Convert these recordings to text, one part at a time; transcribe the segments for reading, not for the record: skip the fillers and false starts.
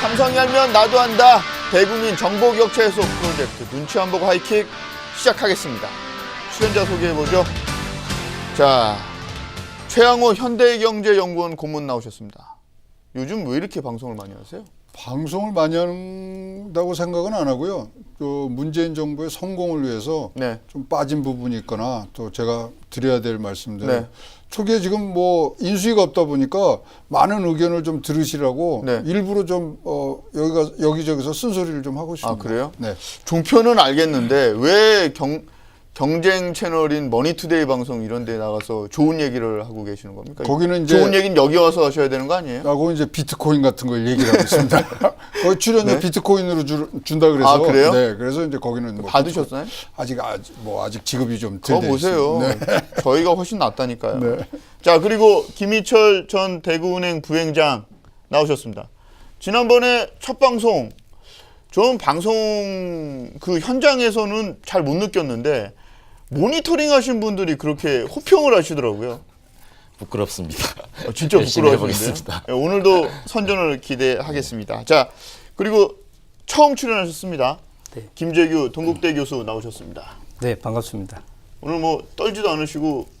삼성이 알면 나도 한다. 대국민 정보격차 해소 프로젝트 눈치 안 보고 하이킥 시작하겠습니다. 출연자 소개해보죠. 자, 최양호 현대경제연구원 고문 나오셨습니다. 요즘 왜 이렇게 방송을 많이 하세요? 방송을 많이 한다고 생각은 안 하고요. 또 문재인 정부의 성공을 위해서 네. 좀 빠진 부분이 있거나 또 제가 드려야 될 말씀들. 네. 초기에 지금 뭐 인수위가 없다 보니까 많은 의견을 좀 들으시라고 네. 일부러 좀 여기저기서 쓴소리를 좀 하고 있습니다. 아, 그래요? 네. 종편은 알겠는데 왜 경쟁 채널인 머니투데이 방송 이런 데 나가서 좋은 얘기를 하고 계시는 겁니까? 거기는 이제 좋은 얘기는 여기 와서 하셔야 되는 거 아니에요? 하고 이제 비트코인 같은 걸 얘기를 하고 있습니다. 거기 출연료 네? 비트코인으로 준다 그래서. 아, 그래요? 네. 그래서 이제 거기는 뭐 받으셨어요? 아직 지급이 좀 그거 덜 돼 보세요. 있습니다. 네. 저희가 훨씬 낫다니까요. 네. 자, 그리고 김희철 전 대구은행 부행장 나오셨습니다. 지난번에 첫 방송, 저는 방송 그 현장에서는 잘 못 느꼈는데 모니터링 하신 분들이 그렇게 호평을 하시더라고요. 부끄럽습니다. 진짜 열심히 부끄러워하시는데요. 해보겠습니다. 네, 오늘도 선전을 기대하겠습니다. 자, 그리고 처음 출연하셨습니다. 네. 김재규 동국대 교수 나오셨습니다. 네, 반갑습니다. 오늘 뭐 떨지도 않으시고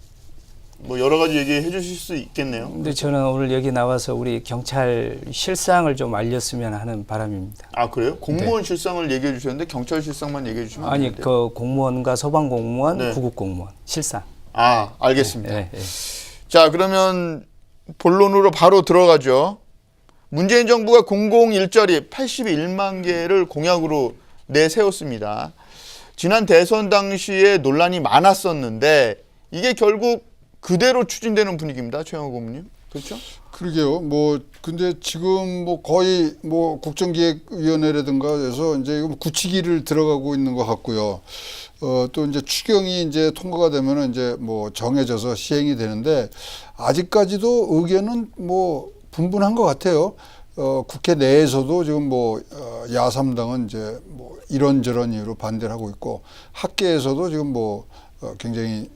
뭐 여러 가지 얘기해 주실 수 있겠네요. 근데 저는 오늘 여기 나와서 우리 경찰 실상을 좀 알렸으면 하는 바람입니다. 아, 그래요? 공무원 실상을 얘기해 주셨는데 경찰 실상만 얘기해 주시면 아니, 되는데. 그 공무원과 소방공무원, 네. 구급공무원 실상. 아, 알겠습니다. 네, 네. 자, 그러면 본론으로 바로 들어가죠. 문재인 정부가 공공 일자리 81만 개를 공약으로 내세웠습니다. 지난 대선 당시에 논란이 많았었는데 이게 결국 그대로 추진되는 분위기입니다. 최영호 고문님. 그렇죠? 그러게요. 뭐 근데 지금 뭐 거의 뭐 국정기획위원회라든가 해서 이제 굳히기를 들어가고 있는 것 같고요. 또 이제 추경이 이제 통과가 되면은 이제 뭐 정해져서 시행이 되는데 아직까지도 의견은 뭐 분분한 것 같아요. 국회 내에서도 지금 뭐 야3당은 이제 뭐 이런저런 이유로 반대를 하고 있고 학계에서도 지금 뭐 굉장히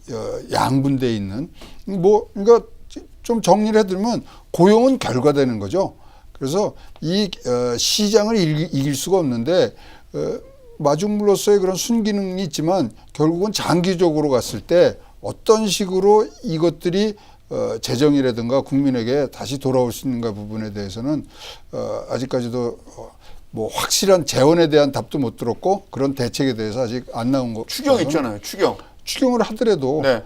양분돼 있는 뭐 그러니까 좀 정리를 해드리면 고용은 결과되는 거죠. 그래서 이 시장을 이길 수가 없는데 마중물로서의 그런 순기능이 있지만 결국은 장기적으로 갔을 때 어떤 식으로 이것들이 재정이라든가 국민에게 다시 돌아올 수 있는가 부분에 대해서는 아직까지도 뭐 확실한 재원에 대한 답도 못 들었고 그런 대책에 대해서 아직 안 나온 거. 추경 있잖아요. 추경을 하더라도 네.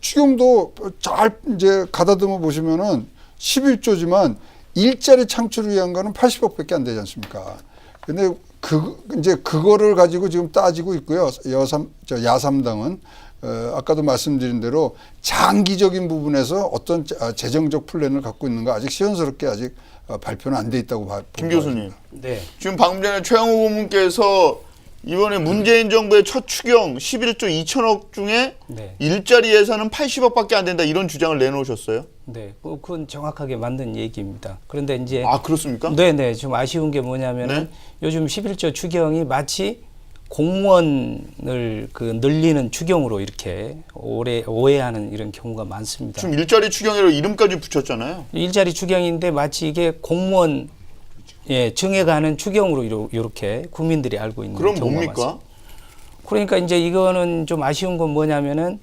추경도 잘 이제 가다듬어 보시면은 11조지만 일자리 창출을 위한 거는 80억밖에 안 되지 않습니까? 근데 이제 그거를 가지고 지금 따지고 있고요. 야3당은 아까도 말씀드린 대로 장기적인 부분에서 어떤 재정적 플랜을 갖고 있는가 아직 시원스럽게 아직 발표는 안 돼 있다고 봅니다. 김 교수님. 네. 지금 방금 전에 최영호 고문께서 이번에 문재인 정부의 첫 추경 11조 2천억 중에 네. 일자리 예산은 80억밖에 안 된다 이런 주장을 내놓으셨어요. 네. 그건 정확하게 맞는 얘기입니다. 그런데 이제 아, 그렇습니까? 네, 네. 좀 아쉬운 게 뭐냐면은 네? 요즘 11조 추경이 마치 공무원을 그 늘리는 추경으로 이렇게 오해하는 이런 경우가 많습니다. 지금 일자리 추경이라고 이름까지 붙였잖아요. 일자리 추경인데 마치 이게 공무원 정해가는 추경으로 이렇게 국민들이 알고 있는 그럼 경우가 뭡니까? 많습니다. 그러니까 이제 이거는 좀 아쉬운 건 뭐냐면은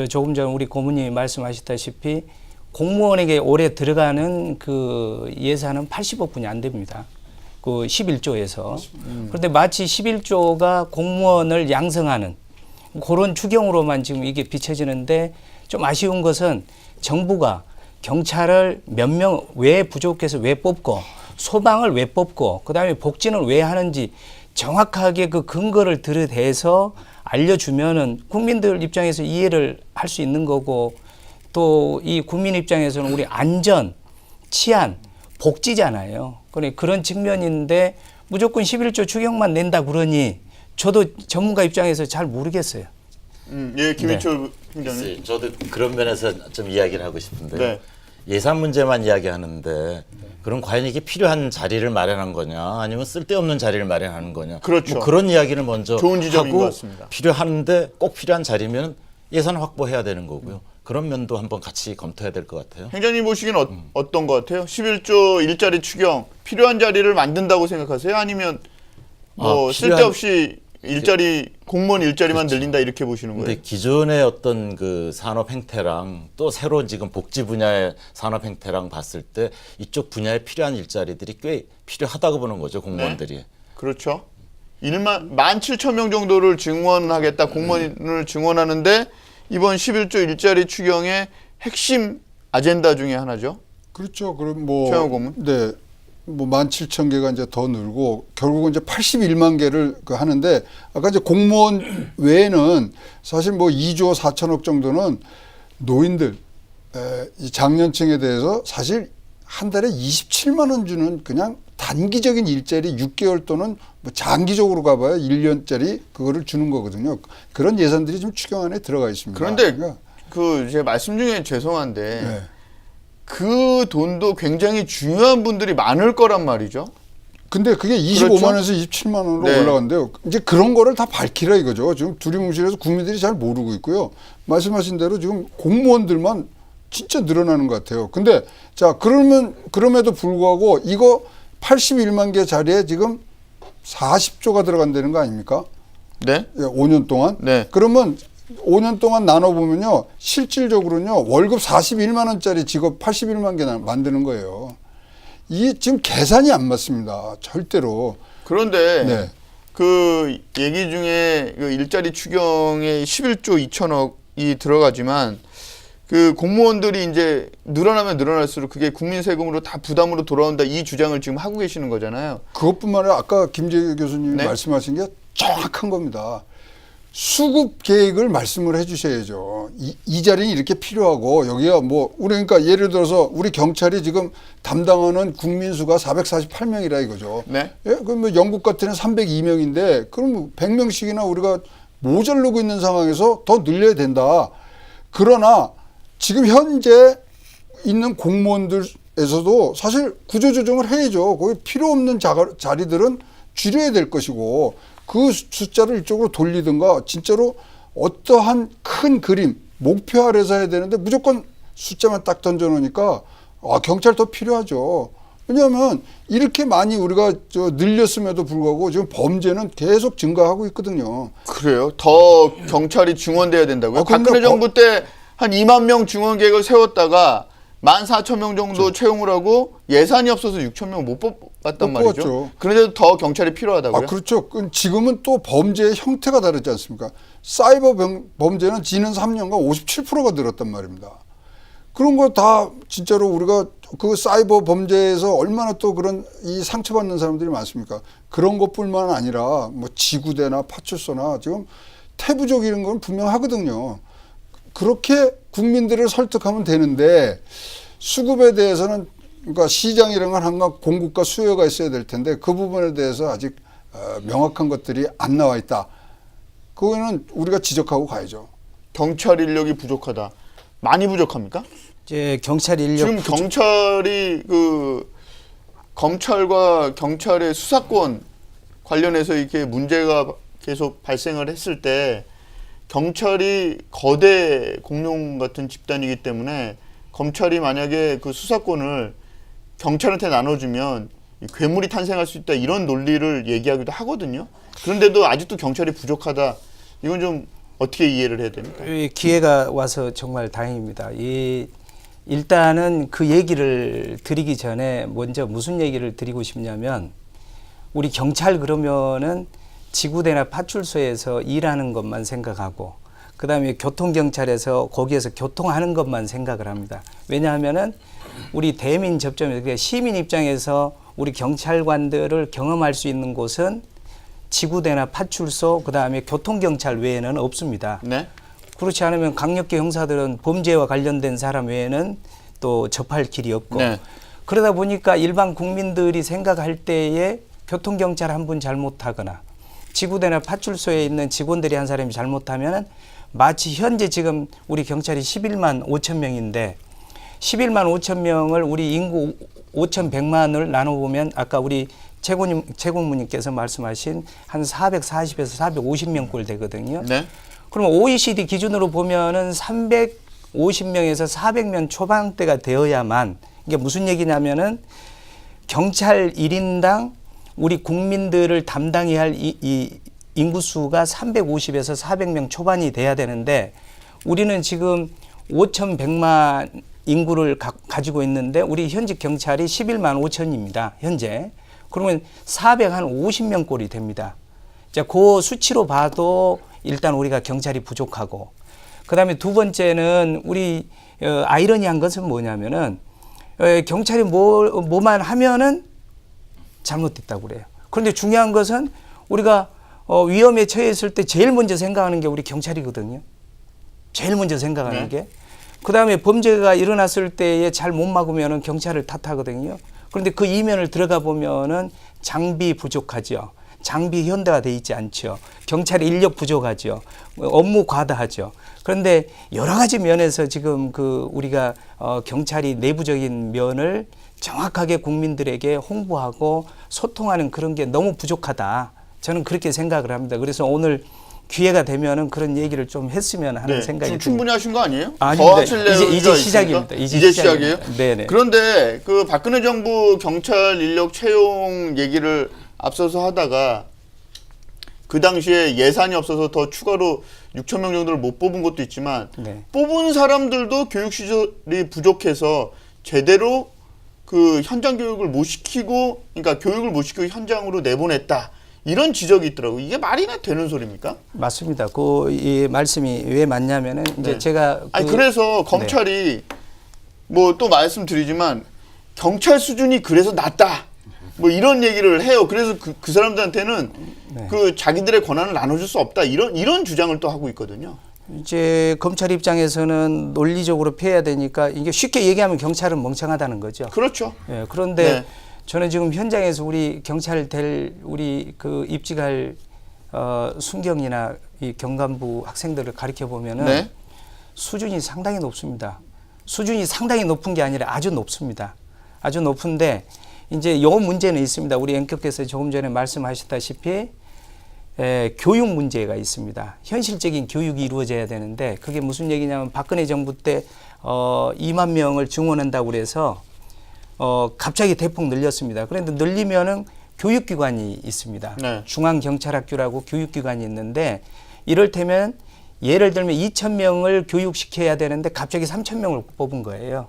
조금 전 우리 고문님이 말씀하셨다시피 공무원에게 올해 들어가는 그 예산은 80억뿐이 안 됩니다. 그 11조에서. 그런데 마치 11조가 공무원을 양성하는 그런 추경으로만 지금 이게 비춰지는데 좀 아쉬운 것은 정부가 경찰을 몇 명 왜 부족해서 왜 뽑고 소방을 왜 뽑고 그다음에 복지는 왜 하는지 정확하게 그 근거를 들여대서 알려주면은 국민들 입장에서 이해를 할 수 있는 거고 또 이 국민 입장에서는 우리 안전, 치안, 복지잖아요. 그런 측면인데 무조건 11조 추경만 낸다 그러니 저도 전문가 입장에서 잘 모르겠어요. 예, 김희철 팀장님. 저도 그런 면에서 좀 이야기를 하고 싶은데 네. 예산 문제만 이야기하는데 그럼 과연 이게 필요한 자리를 마련한 거냐 아니면 쓸데없는 자리를 마련하는 거냐 그렇죠. 뭐 그런 이야기를 먼저 좋은 지적인 하고 것 같습니다. 필요한데 꼭 필요한 자리면 예산 확보해야 되는 거고요. 그런 면도 한번 같이 검토해야 될 것 같아요. 행장님 보시기엔 어떤 것 같아요? 11조 일자리 추경 필요한 자리를 만든다고 생각하세요? 아니면 뭐 쓸데없이 일자리 공무원 일자리만 늘린다 이렇게 보시는 거예요? 근데 기존의 어떤 그 산업 행태랑 또 새로운 지금 복지 분야의 산업 행태랑 봤을 때 이쪽 분야에 필요한 일자리들이 꽤 필요하다고 보는 거죠, 공무원들이. 그렇죠. 17,000명 정도를 증원하겠다, 공무원을 증원하는데 이번 11조 일자리 추경의 핵심 아젠다 중에 하나죠. 그렇죠. 그럼 뭐 최영호 고문. 네. 뭐 17,000개가 이제 더 늘고 결국은 이제 81만 개를 하는데 아까 이제 공무원 외에는 사실 뭐 2조 4천억 정도는 노인들 이 장년층에 대해서 사실 한 달에 27만 원 주는 그냥 단기적인 일자리 6개월 또는 뭐 장기적으로 가봐야 1년짜리 그거를 주는 거거든요. 그런 예산들이 좀 추경 안에 들어가 있습니다. 그런데 그러니까 그 제 말씀 중에 죄송한데 네. 그 돈도 굉장히 중요한 분들이 많을 거란 말이죠. 근데 그게 25만 원에서 27만 원으로 네. 올라간대요. 이제 그런 거를 다 밝히라 이거죠. 지금 두리뭉실해서 국민들이 잘 모르고 있고요. 말씀하신 대로 지금 공무원들만 진짜 늘어나는 것 같아요. 근데 자, 그럼에도 불구하고 이거 81만 개 자리에 지금 40조가 들어간다는 거 아닙니까? 네. 5년 동안. 네. 그러면 5년 동안 나눠보면요. 실질적으로는요. 월급 41만 원짜리 직업 81만 개 만드는 거예요. 이게 지금 계산이 안 맞습니다. 절대로. 그런데 네. 그 얘기 중에 그 일자리 추경에 11조 2천억이 들어가지만 그 공무원들이 이제 늘어나면 늘어날수록 그게 국민 세금으로 다 부담으로 돌아온다 이 주장을 지금 하고 계시는 거잖아요. 그것뿐만 아니라 아까 김재규 교수님이 네. 말씀하신 게 정확한 겁니다. 수급 계획을 말씀을 해 주셔야죠. 이 자리는 이렇게 필요하고 여기가 뭐 그러니까 예를 들어서 우리 경찰이 지금 담당하는 국민 수가 448명이라 이거죠. 네. 예? 그럼 뭐 영국 같은 302명인데 그럼 100명씩이나 우리가 모자르고 있는 상황에서 더 늘려야 된다. 그러나 지금 현재 있는 공무원들에서도 사실 구조조정을 해야죠. 거기 필요 없는 자리들은 줄여야 될 것이고 그 숫자를 이쪽으로 돌리든가 진짜로 어떠한 큰 그림, 목표 아래서 해야 되는데 무조건 숫자만 딱 던져놓으니까 경찰 더 필요하죠. 왜냐하면 이렇게 많이 우리가 늘렸음에도 불구하고 지금 범죄는 계속 증가하고 있거든요. 그래요? 더 경찰이 증원돼야 된다고요? 그런데 박근혜 정부 때 한 2만 명 증원 계획을 세웠다가 14,000명 정도 채용을 하고 예산이 없어서 6,000명 못 뽑았단 못 말이죠. 뽑았죠. 그런데도 더 경찰이 필요하다고요? 그렇죠. 지금은 또 범죄의 형태가 다르지 않습니까? 사이버 범죄는 지난 3년간 57%가 늘었단 말입니다. 그런 거 다 진짜로 우리가 그 사이버 범죄에서 얼마나 또 그런 이 상처받는 사람들이 많습니까? 그런 것뿐만 아니라 뭐 지구대나 파출소나 지금 태부적 이런 건 분명하거든요. 그렇게 국민들을 설득하면 되는데 수급에 대해서는 그러니까 시장이라는 건 항상 공급과 수요가 있어야 될 텐데 그 부분에 대해서 아직 명확한 것들이 안 나와 있다. 그거는 우리가 지적하고 가야죠. 경찰 인력이 부족하다. 많이 부족합니까? 이제 경찰 인력 지금 경찰이 그 검찰과 경찰의 수사권 관련해서 이렇게 문제가 계속 발생을 했을 때 경찰이 거대 공룡 같은 집단이기 때문에 검찰이 만약에 그 수사권을 경찰한테 나눠주면 괴물이 탄생할 수 있다 이런 논리를 얘기하기도 하거든요. 그런데도 아직도 경찰이 부족하다. 이건 좀 어떻게 이해를 해야 됩니까? 기회가 와서 정말 다행입니다. 일단은 그 얘기를 드리기 전에 먼저 무슨 얘기를 드리고 싶냐면 우리 경찰 그러면은 지구대나 파출소에서 일하는 것만 생각하고 그다음에 교통경찰에서 거기에서 교통하는 것만 생각을 합니다. 왜냐하면은 우리 대민 접점에서 그러니까 시민 입장에서 우리 경찰관들을 경험할 수 있는 곳은 지구대나 파출소 그다음에 교통경찰 외에는 없습니다. 네. 그렇지 않으면 강력계 형사들은 범죄와 관련된 사람 외에는 또 접할 길이 없고 네. 그러다 보니까 일반 국민들이 생각할 때에 교통경찰 한 분 잘못하거나 지구대나 파출소에 있는 직원들이 한 사람이 잘못하면 마치 현재 지금 우리 경찰이 11만 5천 명인데 11만 5천 명을 우리 인구 5,100만을 나눠보면 아까 우리 최고문님께서 말씀하신 한 440에서 450명 꼴 되거든요. 네. 그러면 OECD 기준으로 보면은 50명에서 400명 초반대가 되어야만, 이게 무슨 얘기냐면은 경찰 1인당 우리 국민들을 담당해야 할 이 인구수가 350에서 400명 초반이 돼야 되는데, 우리는 지금 5,100만 인구를 가지고 있는데 우리 현직 경찰이 11만 5천입니다. 현재. 그러면 450명 꼴이 됩니다. 자, 그 수치로 봐도 일단 우리가 경찰이 부족하고, 그다음에 두 번째는 우리 아이러니한 것은 뭐냐면은 경찰이 뭐만 하면은 잘못됐다고 그래요. 그런데 중요한 것은 우리가 위험에 처했을 때 제일 먼저 생각하는 게 우리 경찰이거든요. 제일 먼저 생각하는 게. 그다음에 범죄가 일어났을 때에 잘 못 막으면은 경찰을 탓하거든요. 그런데 그 이면을 들어가 보면은 장비 부족하죠. 장비 현대화돼 있지 않죠. 경찰 인력 부족하죠. 업무 과다하죠. 그런데 여러 가지 면에서 지금 우리가 경찰이 내부적인 면을 정확하게 국민들에게 홍보하고 소통하는 그런 게 너무 부족하다. 저는 그렇게 생각을 합니다. 그래서 오늘 기회가 되면은 그런 얘기를 좀 했으면 하는 생각이 듭니다. 충분히 하신 거 아니에요? 아닙니다. 더 하실 내용이 이제 시작입니다. 이제 시작이에요? 네네. 그런데 그 박근혜 정부 경찰 인력 채용 얘기를 앞서서 하다가 그 당시에 예산이 없어서 더 추가로 6천 명 정도를 못 뽑은 것도 있지만 네. 뽑은 사람들도 교육 시설이 부족해서 제대로 그 현장 교육을 못 시키고, 그러니까 교육을 못 시키고 현장으로 내보냈다. 이런 지적이 있더라고요. 이게 말이나 되는 소리입니까? 맞습니다. 이 말씀이 왜 맞냐면은 이제 네. 제가 그래서 검찰이 뭐 또 말씀드리지만 경찰 수준이 그래서 낮다. 뭐 이런 얘기를 해요. 그래서 그 사람들한테는 그 자기들의 권한을 나눠줄 수 없다. 이런 주장을 또 하고 있거든요. 이제 검찰 입장에서는 논리적으로 피해야 되니까, 이게 쉽게 얘기하면 경찰은 멍청하다는 거죠. 그렇죠. 예, 그런데 저는 지금 현장에서 우리 경찰 우리 입직할 순경이나 이 경감부 학생들을 가르쳐 보면은 수준이 상당히 높습니다. 수준이 상당히 높은 게 아니라 아주 높습니다. 아주 높은데 이제 요 문제는 있습니다. 우리 앵커께서 조금 전에 말씀하셨다시피 교육 문제가 있습니다. 현실적인 교육이 이루어져야 되는데, 그게 무슨 얘기냐면 박근혜 정부 때 2만 명을 증원한다고 그래서 갑자기 대폭 늘렸습니다. 그런데 늘리면은 교육기관이 있습니다. 네. 중앙경찰학교라고 교육기관이 있는데, 이를테면 예를 들면 2,000명을 교육시켜야 되는데 갑자기 3,000명을 뽑은 거예요.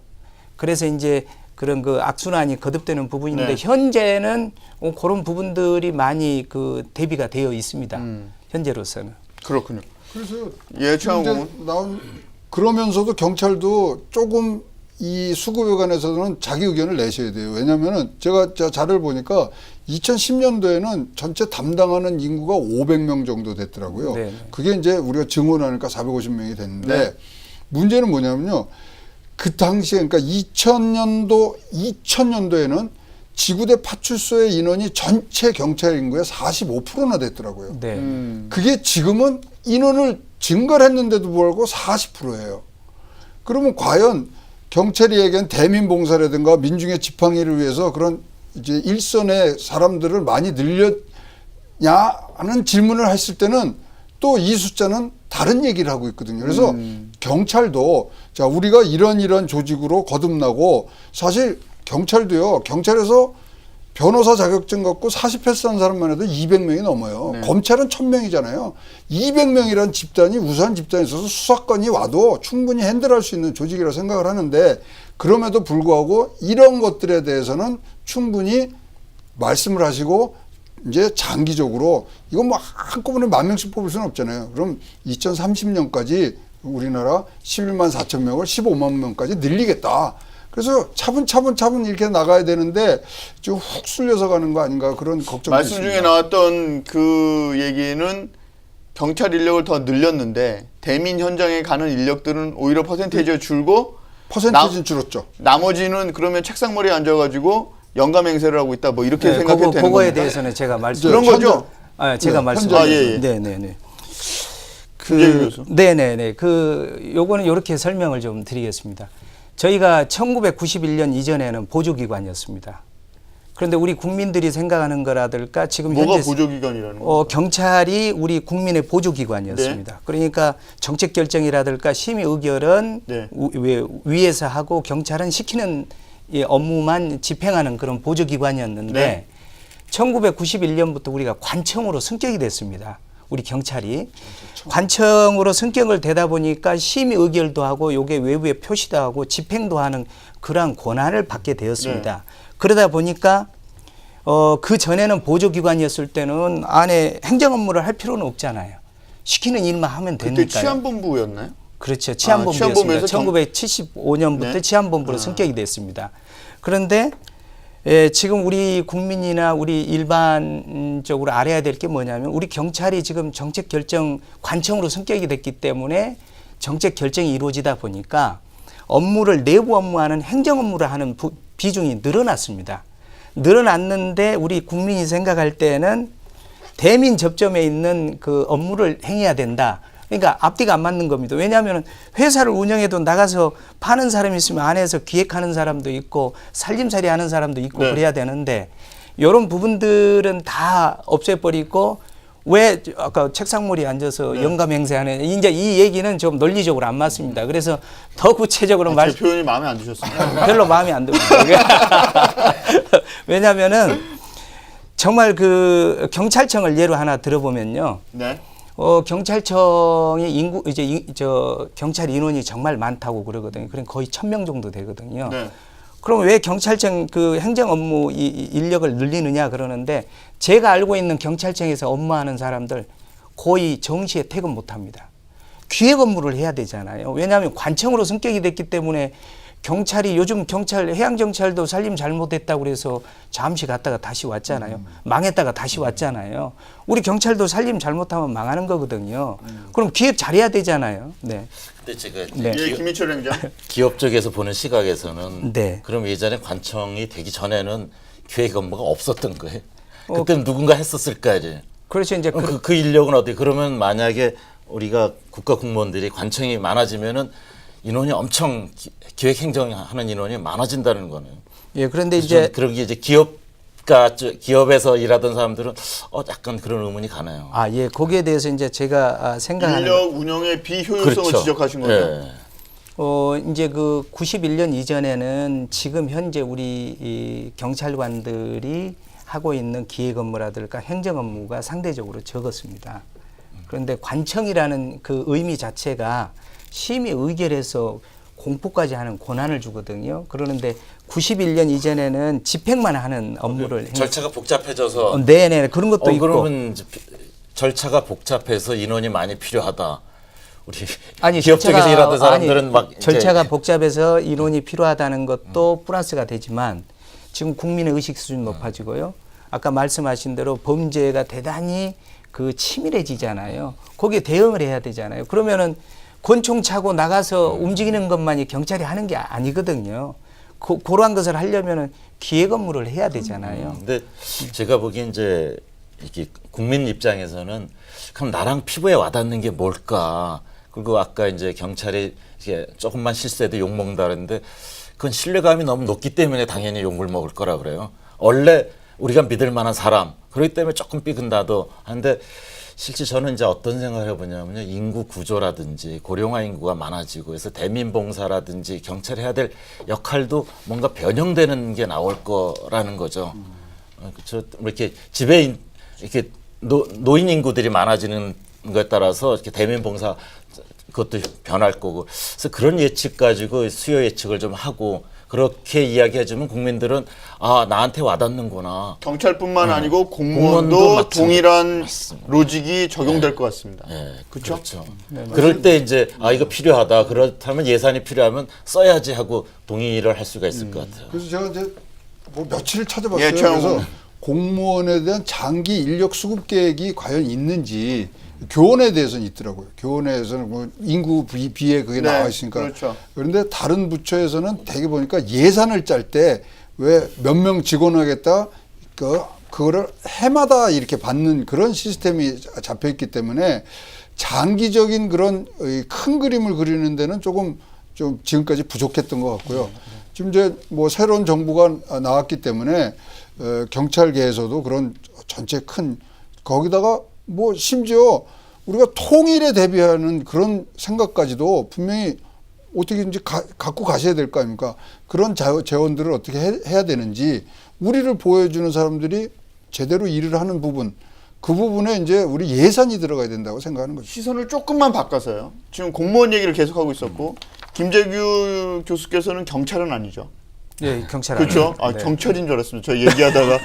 그래서 이제 그런 악순환이 거듭되는 부분인데, 현재는 그런 부분들이 많이 대비가 되어 있습니다. 현재로서는. 그렇군요. 그래서 최영호 그러면서도 경찰도 조금 이 수급에 관해서는 자기 의견을 내셔야 돼요. 왜냐하면은 제가 자료를 보니까 2010년도에는 전체 담당하는 인구가 500명 정도 됐더라고요. 네. 그게 이제 우리가 증원하니까 450명이 됐는데, 문제는 뭐냐면요. 그 당시에, 그러니까 2000년도에는 지구대 파출소의 인원이 전체 경찰 인구의 45%나 됐더라고요. 네. 그게 지금은 인원을 증가를 했는데도 불구하고 40%예요. 그러면 과연 경찰이 얘기한 대민봉사라든가 민중의 지팡이를 위해서 그런 이제 일선의 사람들을 많이 늘렸냐 하는 질문을 했을 때는 또 이 숫자는 다른 얘기를 하고 있거든요. 그래서 경찰도 자, 우리가 이런 조직으로 거듭나고, 사실 경찰도요, 경찰에서 변호사 자격증 갖고 40회 한 사람만 해도 200명이 넘어요. 검찰은 1000명이잖아요. 200명이라는 집단이 우수한 집단에 있어서 수사권이 와도 충분히 핸들할 수 있는 조직이라고 생각을 하는데, 그럼에도 불구하고 이런 것들에 대해서는 충분히 말씀을 하시고, 이제 장기적으로 이건 뭐 한꺼번에 10,000명씩 뽑을 수는 없잖아요. 그럼 2030년까지 우리나라 11만 4천 명을 15만 명까지 늘리겠다. 그래서 차분차분 이렇게 나가야 되는데 좀 훅 쓸려서 가는 거 아닌가, 그런 걱정이 말씀 있습니다. 중에 나왔던 그 얘기는 경찰 인력을 더 늘렸는데 대민 현장에 가는 인력들은 오히려 퍼센테이지가 줄고 퍼센테이지는 줄었죠. 나머지는 그러면 책상머리에 앉아가지고 영감 행세를 하고 있다, 뭐 이렇게 생각해도 되는 겁니다. 그거에 대해서는 제가 그런 거죠? 제가 말씀. 예. 네네네. 교수. 네네네. 요거는 이렇게 설명을 좀 드리겠습니다. 저희가 1991년 이전에는 보조기관이었습니다. 그런데 우리 국민들이 생각하는 거라든가 지금 뭐가 현재 보조기관이라는 거죠? 경찰이 우리 국민의 보조기관이었습니다. 그러니까 정책 결정이라든가 심의 의결은 네. 위에서 하고 경찰은 시키는 업무만 집행하는 그런 보조기관이었는데 네. 1991년부터 우리가 관청으로 승격이 됐습니다. 우리 경찰이 관청으로 승격을 되다 보니까 심의 의결도 하고 요게 외부에 표시도 하고 집행도 하는 그러한 권한을 받게 되었습니다. 그러다 보니까 그 전에는 보조기관이었을 때는 안에 행정 업무를 할 필요는 없잖아요. 시키는 일만 하면 그때 되니까요. 치안본부였나요? 그렇죠. 치안본부였습니다. 치안본부에서 1975년부터 네. 치안본부로 승격이 됐습니다. 그런데 지금 우리 국민이나 우리 일반적으로 알아야 될 게 뭐냐면 우리 경찰이 지금 정책 결정 관청으로 승격이 됐기 때문에 정책 결정이 이루어지다 보니까 업무를 내부 업무하는 행정 업무를 하는 비중이 늘어났습니다. 늘어났는데 우리 국민이 생각할 때는 대민 접점에 있는 그 업무를 행해야 된다. 그러니까 앞뒤가 안 맞는 겁니다. 왜냐하면 회사를 운영해도 나가서 파는 사람이 있으면 안에서 기획하는 사람도 있고 살림살이 하는 사람도 있고 네. 그래야 되는데 이런 부분들은 다 없애버리고 왜 아까 책상머리에 앉아서 네. 영감 행세하는 이제 이 얘기는 좀 논리적으로 안 맞습니다. 그래서 더 구체적으로 제 표현이 마음에 안 드셨습니다. 별로 마음에 안 듭니다. 왜냐하면은 정말 그 경찰청을 예로 하나 들어보면요. 네. 경찰청의 인구 경찰 인원이 정말 많다고 그러거든요. 그럼 거의 1,000명 정도 되거든요. 네. 그럼 왜 경찰청 그 행정 업무 인력을 늘리느냐 그러는데 제가 알고 있는 경찰청에서 업무하는 사람들 거의 정시에 퇴근 못 합니다. 기획 업무를 해야 되잖아요. 왜냐하면 관청으로 승격이 됐기 때문에 경찰이 요즘 해양경찰도 살림 잘못했다고 그래서 잠시 갔다가 다시 왔잖아요. 망했다가 다시 왔잖아요. 우리 경찰도 살림 잘못하면 망하는 거거든요. 그럼 기획 잘해야 되잖아요. 네. 근데 제가 네. 예, 김희철 행장. 기업 쪽에서 보는 시각에서는 네. 그럼 예전에 관청이 되기 전에는 기획 업무가 없었던 거예요. 그때는 누군가 했었을 거 아니에요. 그렇죠. 이제 그 인력은 어디? 그러면 만약에 우리가 국가 공무원들이 관청이 많아지면은 인원이 엄청 기획 행정하는 인원이 많아진다는 거네요. 예, 그런데 그래서 이제 그런 게 이제 기업에서 일하던 사람들은 약간 그런 의문이 가네요. 예, 거기에 대해서 이제 제가 생각하는 인력 운영의 비효율성을 그렇죠. 지적하신 거죠. 예. 이제 그 91년 이전에는 지금 현재 우리 이 경찰관들이 하고 있는 기획 업무라든가 행정 업무가 상대적으로 적었습니다. 그런데 관청이라는 그 의미 자체가 심의 의결해서 공포까지 하는 권한을 주거든요. 그러는데 91년 이전에는 집행만 하는 업무를 절차가 복잡해져서 네네 그런 것도 있고. 그러면 이제 절차가 복잡해서 인원이 많이 필요하다. 우리 아니, 기업 쪽에서 일하던 사람들은 막 절차가 복잡해서 인원이 필요하다는 것도 플러스가 되지만 지금 국민의 의식 수준 높아지고요. 아까 말씀하신 대로 범죄가 대단히 그 치밀해지잖아요. 거기에 대응을 해야 되잖아요. 그러면은 권총 차고 나가서 움직이는 것만이 경찰이 하는 게 아니거든요. 그러한 것을 하려면은 기획 업무를 해야 되잖아요. 근데 제가 보기엔 이제 이게 국민 입장에서는 그럼 나랑 피부에 와닿는 게 뭘까? 그리고 아까 이제 경찰이 이게 조금만 실수해도 욕 먹는다 그랬는데 그건 신뢰감이 너무 높기 때문에 당연히 욕을 먹을 거라 그래요. 원래 우리가 믿을 만한 사람 그렇기 때문에 조금 삐근다도 하는데 실제 저는 이제 어떤 생각을 해보냐면요. 인구 구조라든지 고령화 인구가 많아지고 해서 대민봉사라든지 경찰이 해야 될 역할도 뭔가 변형되는 게 나올 거라는 거죠. 그렇죠. 이렇게 집에 이렇게 노인 인구들이 많아지는 것에 따라서 이렇게 대민봉사 그것도 변할 거고. 그래서 그런 예측 가지고 수요 예측을 좀 하고 그렇게 이야기해주면 국민들은 나한테 와닿는구나. 경찰뿐만 아니고 공무원도 공무원도 동일한 맞습니다. 로직이 적용될 것 같습니다. 그렇죠. 그럴 때 이제 이거 필요하다. 그렇다면 예산이 필요하면 써야지 하고 동의를 할 수가 있을 것 같아요. 그래서 제가 이제 뭐 며칠을 찾아봤어요. 예, 그래서 공무원에 대한 장기 인력 수급 계획이 과연 있는지 교원에 대해서는 있더라고요. 교원에서는 뭐 인구 비에 그게 네, 나와 있으니까. 그렇죠. 그런데 다른 부처에서는 대개 보니까 예산을 짤 때 왜 몇 명 직원하겠다 그거를 해마다 이렇게 받는 그런 시스템이 잡혀 있기 때문에 장기적인 그런 큰 그림을 그리는 데는 조금 좀 지금까지 부족했던 것 같고요. 지금 이제 뭐 새로운 정부가 나왔기 때문에 경찰계에서도 그런 전체 큰 거기다가 뭐 심지어 우리가 통일에 대비하는 그런 생각까지도 분명히 어떻게든지 갖고 가셔야 될 거 아닙니까? 그런 재원들을 어떻게 해야 되는지 우리를 보여주는 사람들이 제대로 일을 하는 부분 그 부분에 이제 우리 예산이 들어가야 된다고 생각하는 거죠. 시선을 조금만 바꿔서요. 지금 공무원 얘기를 계속하고 있었고 김재규 교수께서는 경찰은 아니죠. 네, 경찰 그렇죠? 아닙니다. 네. 경찰인 줄 알았습니다. 저 얘기하다가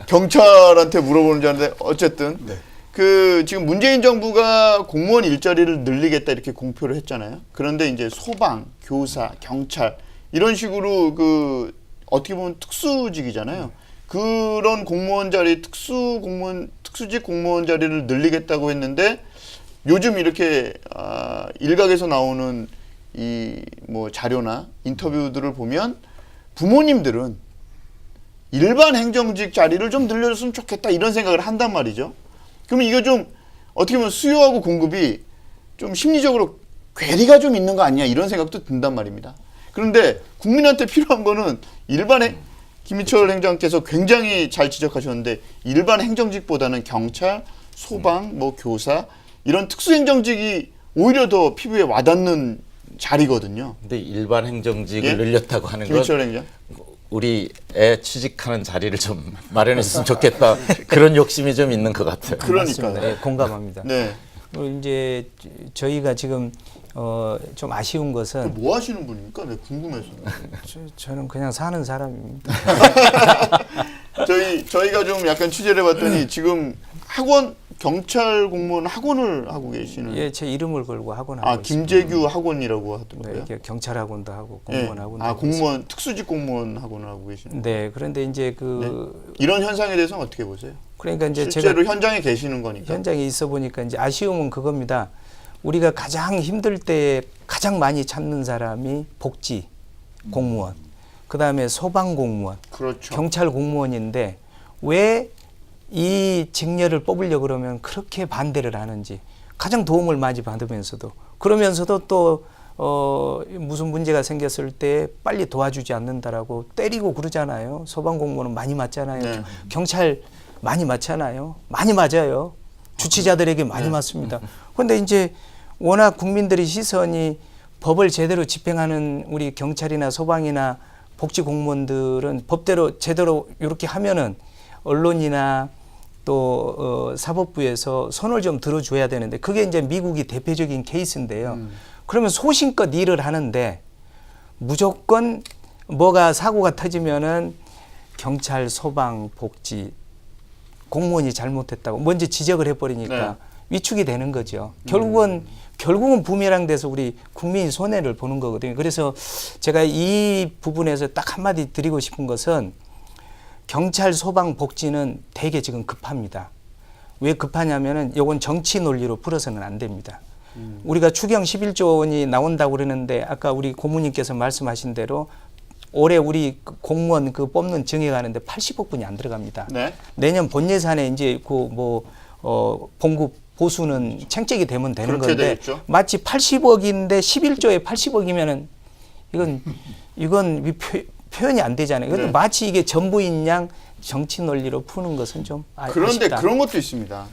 경찰한테 물어보는 줄 알았는데 어쨌든 네. 그 지금 문재인 정부가 공무원 일자리를 늘리겠다 이렇게 공표를 했잖아요. 그런데 이제 소방, 교사, 경찰 이런 식으로 그 어떻게 보면 특수직이잖아요. 그런 공무원 자리 특수직 공무원 자리를 늘리겠다고 했는데 요즘 이렇게 일각에서 나오는 이 뭐 자료나 인터뷰들을 보면 부모님들은 일반 행정직 자리를 좀 늘려줬으면 좋겠다 이런 생각을 한단 말이죠. 그러면 이거 좀 어떻게 보면 수요하고 공급이 좀 심리적으로 괴리가 좀 있는 거 아니냐 이런 생각도 든단 말입니다. 그런데 국민한테 필요한 거는 김희철 행정께서 굉장히 잘 지적하셨는데 일반 행정직보다는 경찰, 소방, 뭐 교사 이런 특수행정직이 오히려 더 피부에 와닿는 자리거든요. 근데 일반 행정직을 예? 늘렸다고 하는 건 김희철 행정. 우리 애 취직하는 자리를 좀 마련했으면 좋겠다. 그런 욕심이 좀 있는 것 같아요. 그러니까요. 맞습니다. 네, 공감합니다. 네. 그리고 이제 저희가 지금 좀 아쉬운 것은 뭐 하시는 분입니까? 네, 궁금해서. 저는 그냥 사는 사람입니다. 저희가 좀 약간 취재를 해봤더니 지금 학원 경찰 공무원 학원을 하고 계시는. 예, 제 이름을 걸고 학원 하고 있습니다. 김재규 학원이라고 네, 하더라고요. 이렇게 경찰 학원도 하고 공무원 예. 학원도 아 하고 공무원 특수직 공무원 학원을 하고 계시는. 있습니다. 네, 그런데 이제 그 이런 현상에 대해서는 어떻게 보세요? 그러니까 이제 실제로 제가 현장에 계시는 거니까. 현장에 있어 보니까 이제 아쉬움은 그겁니다. 우리가 가장 힘들 때 가장 많이 찾는 사람이 복지 공무원, 그 다음에 소방 공무원, 그렇죠. 경찰 공무원인데 왜 이 직렬을 뽑으려고 그러면 그렇게 반대를 하는지 가장 도움을 많이 받으면서도 그러면서도 또 무슨 문제가 생겼을 때 빨리 도와주지 않는다라고 때리고 그러잖아요. 소방 공무원은 많이 맞잖아요. 네. 경찰 많이 맞잖아요. 많이 맞아요. 주치자들에게 많이 맞습니다. 그런데 이제 워낙 국민들의 시선이 법을 제대로 집행하는 우리 경찰이나 소방이나 복지 공무원들은 법대로 제대로 이렇게 하면은 언론이나 또 사법부에서 손을 좀 들어줘야 되는데 그게 이제 미국이 대표적인 케이스인데요. 그러면 소신껏 일을 하는데 무조건 뭐가 사고가 터지면은 경찰, 소방, 복지 공무원이 잘못했다고 먼저 지적을 해버리니까 네. 위축이 되는 거죠. 결국은 부메랑 돼서 우리 국민이 손해를 보는 거거든요. 그래서 제가 이 부분에서 딱 한마디 드리고 싶은 것은 경찰, 소방, 복지는 되게 지금 급합니다. 왜 급하냐면은 요건 정치 논리로 풀어서는 안 됩니다. 우리가 추경 11조 원이 나온다고 그러는데 아까 우리 고모님께서 말씀하신 대로 올해 우리 공무원 그 뽑는 정액하는데 80억 분이 안 들어갑니다. 네. 내년 본 예산에 이제 봉급 보수는 책정이 되면 되는 그렇게 건데 되겠죠. 마치 80억인데 11조에 80억이면은 이건 표현이 안 되잖아요. 근데 네. 마치 이게 전부인 양 정치 논리로 푸는 것은 좀 그런데 아쉽다. 그런 것도 있습니다.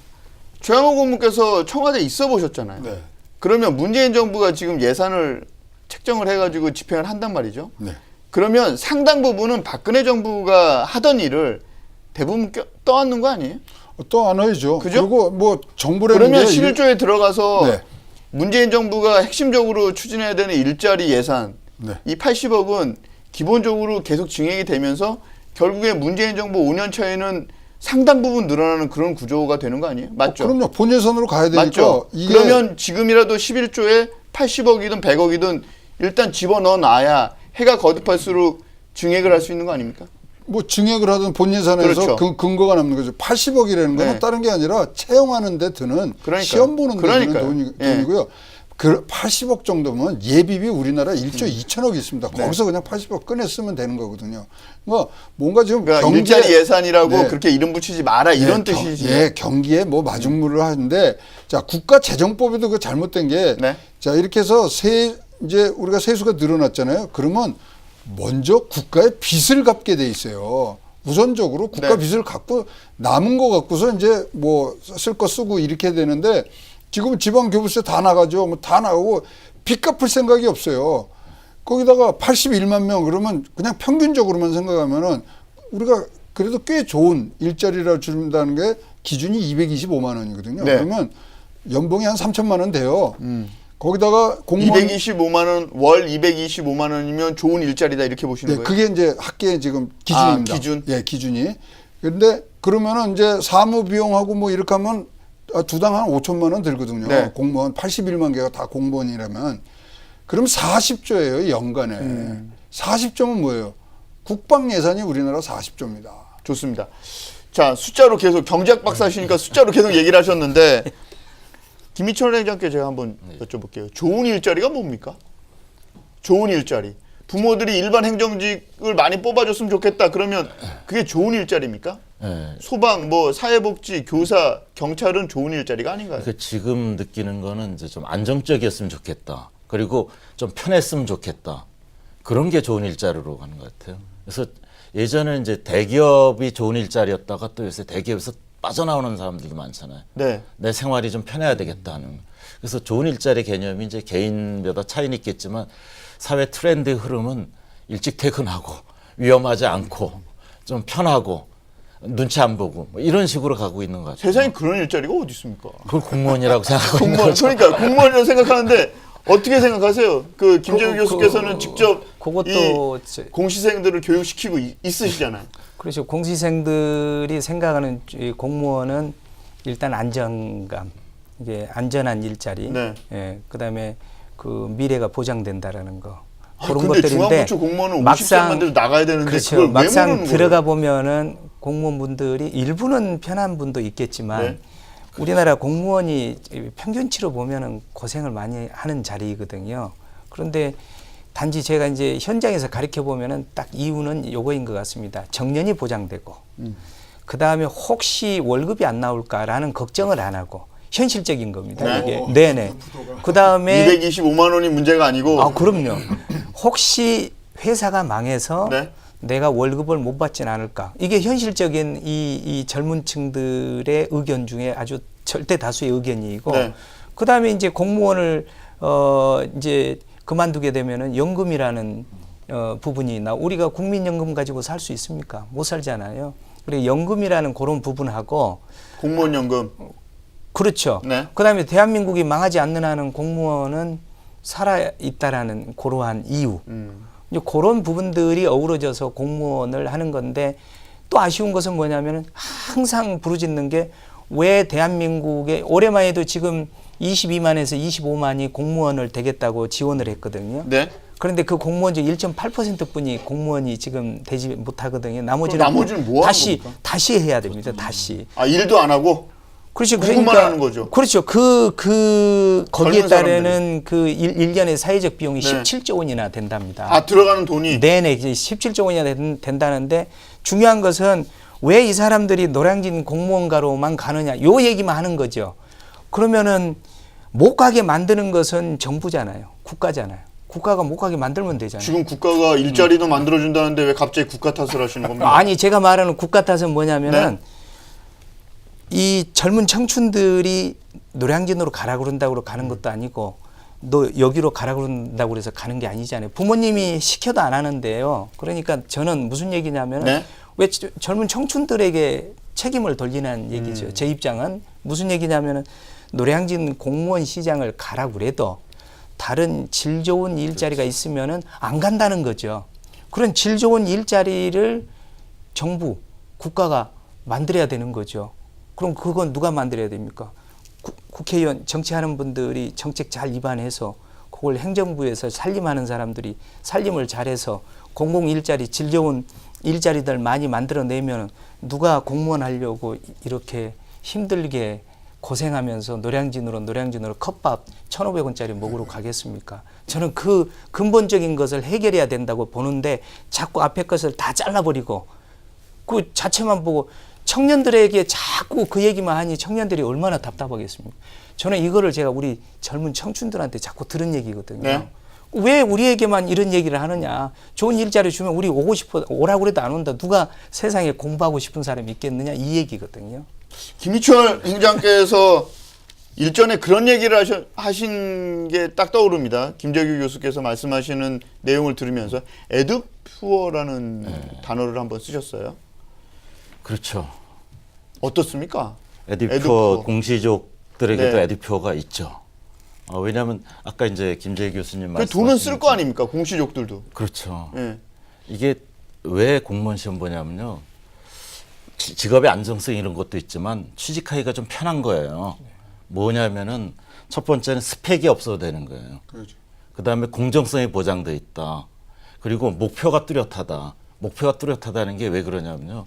최양호 고문께서 청와대에 있어 보셨잖아요. 네. 그러면 문재인 정부가 지금 예산을 책정을 해가지고 집행을 한단 말이죠. 네. 그러면 상당 부분은 박근혜 정부가 하던 일을 대부분 떠안는 거 아니에요? 또 안 하죠. 그죠? 그리고 뭐 정부라는 그러면 게 11조에 들어가서 네. 문재인 정부가 핵심적으로 추진해야 되는 일자리 예산 네. 이 80억은 기본적으로 계속 증액이 되면서 결국에 문재인 정부 5년 차에는 상당 부분 늘어나는 그런 구조가 되는 거 아니에요? 맞죠? 그럼요. 본 예산으로 가야 되니까 맞죠? 이게 그러면 지금이라도 11조에 80억이든 100억이든 일단 집어넣어 놔야 해가 거듭할수록 증액을 할 수 있는 거 아닙니까? 뭐 증액을 하든 본 예산에서 그렇죠. 그 근거가 남는 거죠. 80억이라는 거는 네. 다른 게 아니라 채용하는 데 드는 그러니까요. 시험 보는 데 그러니까요. 드는 예. 돈이고요. 그 80억 정도면 예비비 우리나라 1조 2천억이 있습니다. 네. 거기서 그냥 80억 꺼내 쓰면 되는 거거든요. 그러니까 뭔가 지금 그러니까 일자리 예산이라고 네. 그렇게 이름 붙이지 마라 이런 네, 뜻이지. 예, 경기에 뭐 마중물을 하는데 자 국가 재정법에도 그 잘못된 게 네. 자 이렇게 해서 이제 우리가 세수가 늘어났잖아요. 그러면 먼저 국가의 빚을 갚게 돼 있어요. 우선적으로 국가 네. 빚을 갖고 남은 거 갖고서 이제 뭐 쓸 거 쓰고 이렇게 되는데 지금 지방 교부세 다 나가죠. 뭐 다 나가고 빚 갚을 생각이 없어요. 거기다가 81만 명 그러면 그냥 평균적으로만 생각하면은 우리가 그래도 꽤 좋은 일자리를 준다는 게 기준이 225만 원이거든요. 네. 그러면 연봉이 한 3천만 원 돼요. 거기다가 공무원 225만 원, 월 225만 원이면 좋은 일자리다 이렇게 보시는 네, 거예요? 그게 이제 학계 지금 기준입니다. 기준? 예, 기준이. 근데 그러면은 이제 사무 비용하고 뭐 이렇게 하면 두당 한 5천만 원 들거든요. 네. 공무원 81만 개가 다 공무원이라면 그럼 40조예요, 연간에. 40조면 뭐예요? 국방 예산이 우리나라 40조입니다. 좋습니다. 자, 숫자로 계속 경제학 박사시니까 숫자로 계속 얘기를 하셨는데 김희철 회장께 제가 한번 여쭤볼게요. 좋은 일자리가 뭡니까? 좋은 일자리. 부모들이 일반 행정직을 많이 뽑아줬으면 좋겠다. 그러면 그게 좋은 일자리입니까? 예. 소방, 뭐 사회복지, 교사, 경찰은 좋은 일자리가 아닌가요? 그 지금 느끼는 거는 이제 좀 안정적이었으면 좋겠다. 그리고 좀 편했으면 좋겠다. 그런 게 좋은 일자리로 가는 것 같아요. 그래서 예전에 이제 대기업이 좋은 일자리였다가 또 요새 대기업에서 빠져나오는 사람들이 많잖아요. 네. 내 생활이 좀 편해야 되겠다 하는. 그래서 좋은 일자리 개념이 이제 개인마다 차이는 있겠지만 사회 트렌드의 흐름은 일찍 퇴근하고 위험하지 않고 좀 편하고 눈치 안 보고 뭐 이런 식으로 가고 있는 것 같아요. 세상에 그런 일자리가 어디 있습니까? 그걸 공무원이라고 생각하고 있는 공무원, 거죠. 그러니까 공무원이라고 생각하는데 어떻게 생각하세요? 그 김재우 교수께서는 직접 그것도 이 공시생들을 교육시키고 있으시잖아요. 그렇죠. 공시생들이 생각하는 이 공무원은 일단 안정감, 이게 안전한 일자리, 네. 예, 그다음에 그 미래가 보장된다라는 거. 그런 근데 것들인데 중앙부처 공무원은 50세만 돼도 나가야 되는데 그렇죠. 그걸 왜 막상 모르는 들어가 거예요? 보면은 공무원분들이 일부는 편한 분도 있겠지만 네. 우리나라 공무원이 평균치로 보면은 고생을 많이 하는 자리거든요. 그런데 단지 제가 이제 현장에서 가르쳐 보면은 딱 이유는 요거인 것 같습니다. 정년이 보장되고, 그 다음에 혹시 월급이 안 나올까라는 걱정을 안 하고 현실적인 겁니다. 네. 이게 네네. 그 다음에 225만 원이 문제가 아니고 아 그럼요. 혹시 회사가 망해서 네. 내가 월급을 못 받진 않을까? 이게 현실적인 이 젊은 층들의 의견 중에 아주 절대 다수의 의견이고, 네. 그 다음에 이제 공무원을 이제 그만두게 되면은 연금이라는 부분이 우리가 국민연금 가지고 살 수 있습니까? 못 살잖아요. 그리고 연금이라는 그런 부분하고 공무원 연금 그렇죠. 네. 그 다음에 대한민국이 망하지 않는 한은 공무원은 살아 있다라는 그러한 이유. 이제 그런 부분들이 어우러져서 공무원을 하는 건데 또 아쉬운 것은 뭐냐면은 항상 부르짖는 게 왜 대한민국에 올해만 해도 지금 22만에서 25만이 공무원을 되겠다고 지원을 했거든요. 네. 그런데 그 공무원 중 1.8%뿐이 공무원이 지금 되지 못하거든요. 그럼 나머지는 뭐 하는 겁니까? 다시 해야 됩니다. 다시. 아 일도 안 하고 그렇죠. 공부만 하는 거죠. 그렇죠. 거기에 젊은 따르는 그 일년의 사회적 비용이 네. 17조 원이나 된답니다. 아 들어가는 돈이 네네. 이제 17조 원이나 된다는데 중요한 것은 왜 이 사람들이 노량진 공무원가로만 가느냐. 요 얘기만 하는 거죠. 그러면은 못 가게 만드는 것은 정부잖아요. 국가잖아요. 국가가 못 가게 만들면 되잖아요. 지금 국가가 일자리도 만들어준다는데 왜 갑자기 국가 탓을 하시는 겁니까? 아니 제가 말하는 국가 탓은 뭐냐면은 네. 이 젊은 청춘들이 노량진으로 가라 그런다고 가는 것도 아니고 너 여기로 가라 그런다고 그래서 가는 게 아니잖아요. 부모님이 시켜도 안 하는데요. 그러니까 저는 무슨 얘기냐면 네. 왜 젊은 청춘들에게 책임을 돌리는 얘기죠. 제 입장은 무슨 얘기냐면은 노량진 공무원 시장을 가라 그래도 다른 질 좋은 일자리가 있으면은 안 간다는 거죠. 그런 질 좋은 일자리를 정부, 국가가 만들어야 되는 거죠. 그럼 그건 누가 만들어야 됩니까? 국회의원 정치하는 분들이 정책 잘 입안해서 그걸 행정부에서 살림하는 사람들이 살림을 잘해서 공공 일자리 질 좋은 일자리들 많이 만들어내면 누가 공무원 하려고 이렇게 힘들게 고생하면서 노량진으로 컵밥 1,500원짜리 먹으러 가겠습니까? 저는 그 근본적인 것을 해결해야 된다고 보는데 자꾸 앞에 것을 다 잘라버리고 그 자체만 보고 청년들에게 자꾸 그 얘기만 하니 청년들이 얼마나 답답하겠습니까? 저는 이거를 제가 우리 젊은 청춘들한테 자꾸 들은 얘기거든요. 네. 왜 우리에게만 이런 얘기를 하느냐. 좋은 일자리 주면 우리 오고 싶어 오라고 해도 안 온다. 누가 세상에 공부하고 싶은 사람이 있겠느냐 이 얘기거든요. 김희철 행장께서 일전에 그런 얘기를 하신 게 딱 떠오릅니다. 김재규 교수께서 말씀하시는 내용을 들으면서 에듀푸어라는 단어를 한번 쓰셨어요. 그렇죠. 어떻습니까? 에듀푸어 공시족들에게도 네. 에듀푸어가 있죠. 왜냐하면 아까 이제 김재희 교수님 그 말씀 돈은 쓸 거 아닙니까? 공시족들도. 그렇죠. 예. 이게 왜 공무원 시험 보냐면요. 직업의 안정성 이런 것도 있지만 취직하기가 좀 편한 거예요. 뭐냐면은 첫 번째는 스펙이 없어도 되는 거예요. 그렇죠. 그다음에 공정성이 보장돼 있다. 그리고 목표가 뚜렷하다. 목표가 뚜렷하다는 게 왜 그러냐면요.